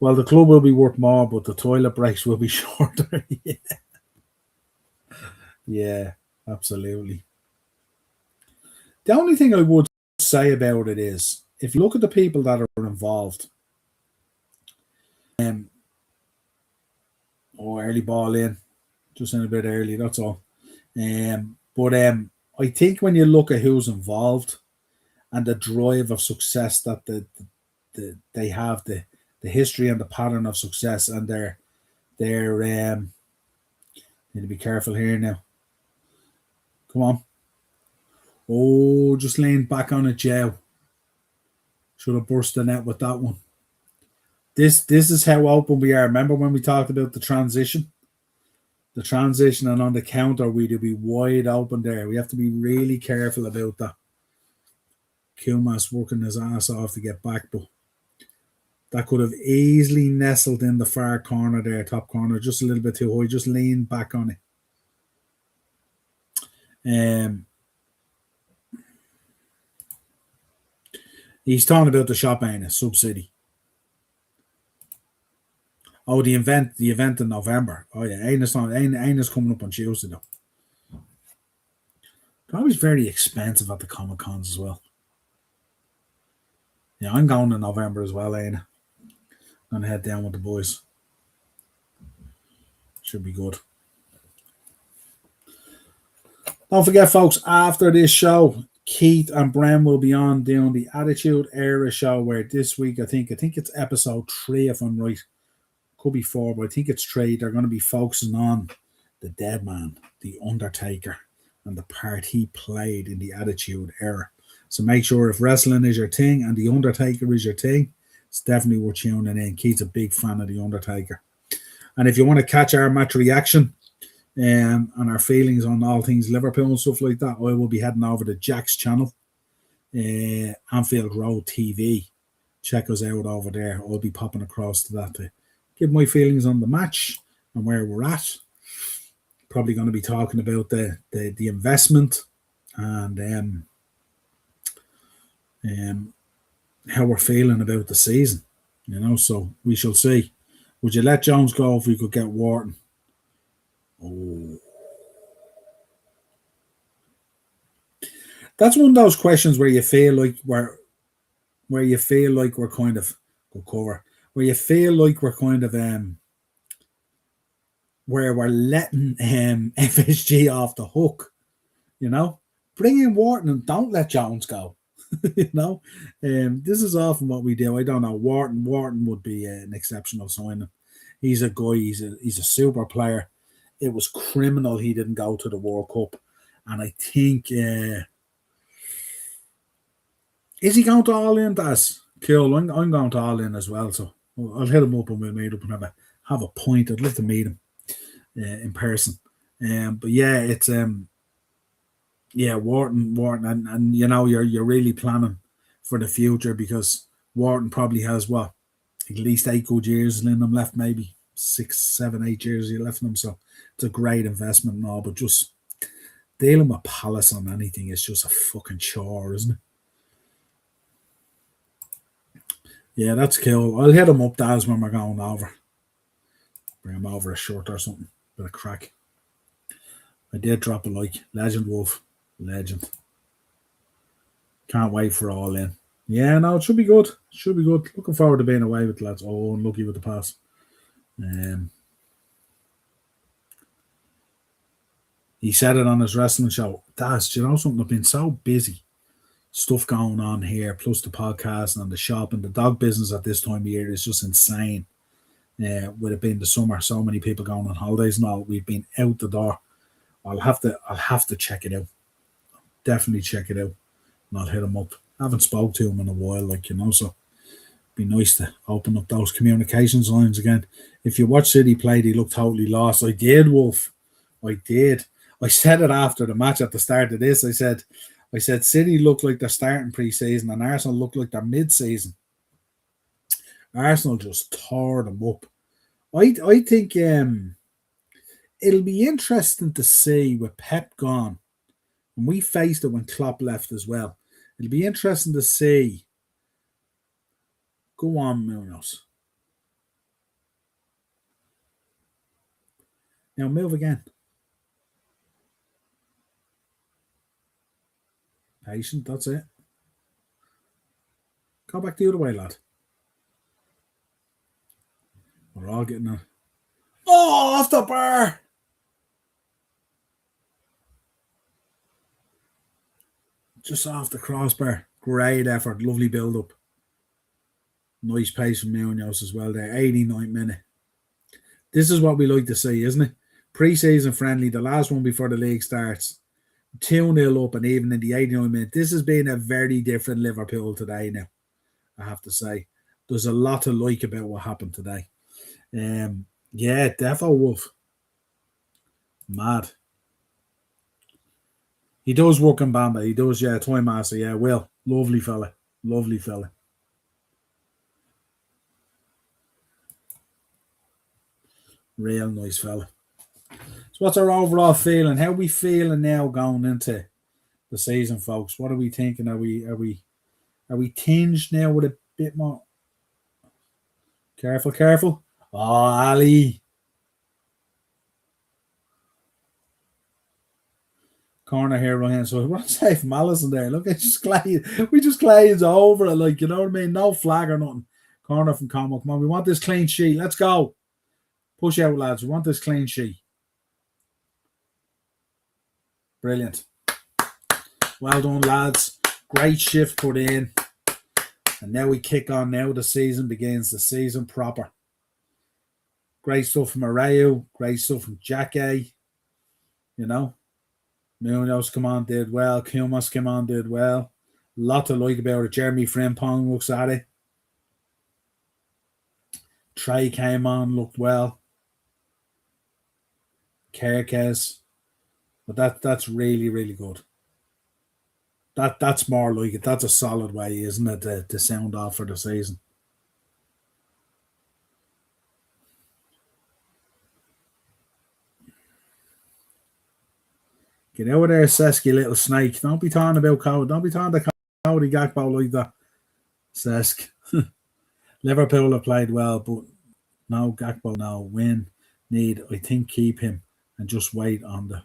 Well, the club will be worth more, but the toilet breaks will be shorter. Yeah, absolutely. The only thing I would say about it is, if you look at the people that are involved, early ball in, just in a bit early, that's all. But I think when you look at who's involved and the drive of success that they have, the history and the pattern of success, and they're need to be careful here now. Come on. Oh, just laying back on it, Joe. Should have burst the net with that one. This is how open we are. Remember when we talked about the transition? The transition, and on the counter, we'd be wide open there. We have to be really careful about that. Kilmas working his ass off to get back, but That could have easily nestled in the far corner there, top corner, just a little bit too high. Just lean back on it. He's talking about the shop owner, Subsidy. Oh, the event in November. Oh yeah, Aina's coming up on Tuesday though. They're always very expensive at the Comic Cons as well. Yeah, I'm going in November as well, Aina. I'm gonna head down with the boys. Should be good. Don't forget, folks, after this show, Keith and Bren will be on doing the Attitude Era show, where this week I think it's episode 3 if I'm right. Could be 4, but I think it's 3. They're going to be focusing on the dead man, the Undertaker, and the part he played in the Attitude Era. So make sure, if wrestling is your thing and the Undertaker is your thing, it's definitely worth tuning in. Keith's a big fan of the Undertaker. And if you want to catch our match reaction and our feelings on all things Liverpool and stuff like that, I will be heading over to Jack's channel, Anfield Road TV. Check us out over there. I'll be popping across to that to give my feelings on the match and where we're at. Probably going to be talking about the investment and how we're feeling about the season. So we shall see. Would you let Jones go if we could get Wharton? Oh. That's one of those questions where you feel like we're kind of where you feel like we're kind of where we're letting FSG off the hook, Bring in Wharton and don't let Jones go. This is often what we do. I don't know. Wharton would be an exceptional signing. He's a guy. He's a super player. It was criminal he didn't go to the World Cup, and I think is he going to all in? That's cool. I'm going to all in as well. So I'll hit him up and we'll meet up and have a pint. I'd love to meet him in person. But yeah, it's Wharton, and you're really planning for the future, because Wharton probably has at least 8 good years in him left, maybe 6, 7, 8 years left in him. So it's a great investment and all, but just dealing with Palace on anything is just a fucking chore, isn't it? Yeah, that's cool. I'll hit him up, Daz, when we're going over. Bring him over a shirt or something. Bit of crack. I did drop a like. Legend Wolf. Legend. Can't wait for all in. Yeah, no, it should be good. Looking forward to being away with the lads. Oh, unlucky with the pass. He said it on his wrestling show. Daz, do you know something? I've been so busy. Stuff going on here, plus the podcast and the shop and the dog business at this time of year is just insane. With it being the summer, so many people going on holidays and all. We've been out the door. I'll have to check it out. Definitely check it out. And I'll hit him up. I haven't spoke to him in a while, so it'd be nice to open up those communications lines again. If you watch City play, he looked totally lost. I did, Wolf. I did. I said it after the match at the start of this. I said City looked like they're starting pre-season and Arsenal looked like they're mid-season. Arsenal just tore them up. I think it'll be interesting to see with Pep gone, and we faced it when Klopp left as well. It'll be interesting to see. Go on, Munoz. Now move again. Patient, that's it. Go back the other way, lad. We're all getting a... Oh, off the bar! Just off the crossbar. Great effort. Lovely build-up. Nice pace from Munoz as well there. 89th minute. This is what we like to see, isn't it? Pre-season friendly. The last one before the league starts. 2-0 up, and even in the 89th minute. This has been a very different Liverpool today now, I have to say. There's a lot to like about what happened today. Yeah, Defo Wolf. Mad. He does work in Bamba. He does, yeah. Toy Master, yeah. Will. Lovely fella. Real nice fella. So what's our overall feeling? How are we feeling now going into the season, folks? What are we thinking? Are we tinged now with a bit more? Careful, careful. Oh, Ali. Corner here, right hand. So we're safe from Allison there. Look, we just glazed over it, like, you know what I mean? No flag or nothing. Corner from Como. Come on, we want this clean sheet. Let's go. Push out, lads. We want this clean sheet. Brilliant. Well done, lads. Great shift put in. And now we kick on now. The season begins. The season proper. Great stuff from Areu. Great stuff from Jackie. You know. Munoz come on, did well. Kumas came on, did well. A lot to like about it. Jeremy Frimpong looks at it. Trey came on, looked well. Kerkez. But that's really, really good. That's more like it. That's a solid way, isn't it, to sound off for the season. Get over there, Sesk, little snake. Don't be talking about Cody. Don't be talking to Cody Gakpo like that, Sesk. Liverpool have played well, but no Gakpo, no win. I think, keep him and just wait on the.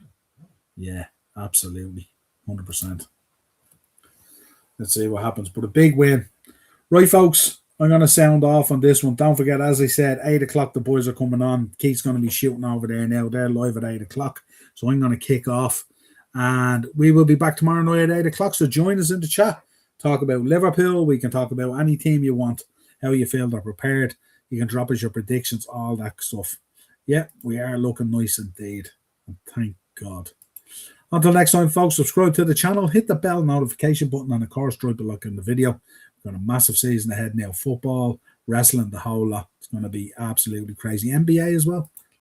Yeah, absolutely. 100%. Let's see what happens. But a big win. Right, folks, I'm going to sound off on this one. Don't forget, as I said, 8 o'clock, the boys are coming on. Keith's going to be shooting over there now. They're live at 8 o'clock. So I'm going to kick off. And we will be back tomorrow night at 8 o'clock. So join us in the chat. Talk about Liverpool. We can talk about any team you want, how you feel they're prepared. You can drop us your predictions, all that stuff. Yeah, we are looking nice indeed. And thank God. Until next time, folks, subscribe to the channel. Hit the bell notification button. And, of course, drop a like in the video. We've got a massive season ahead now. Football, wrestling, the whole lot. It's going to be absolutely crazy. NBA as well.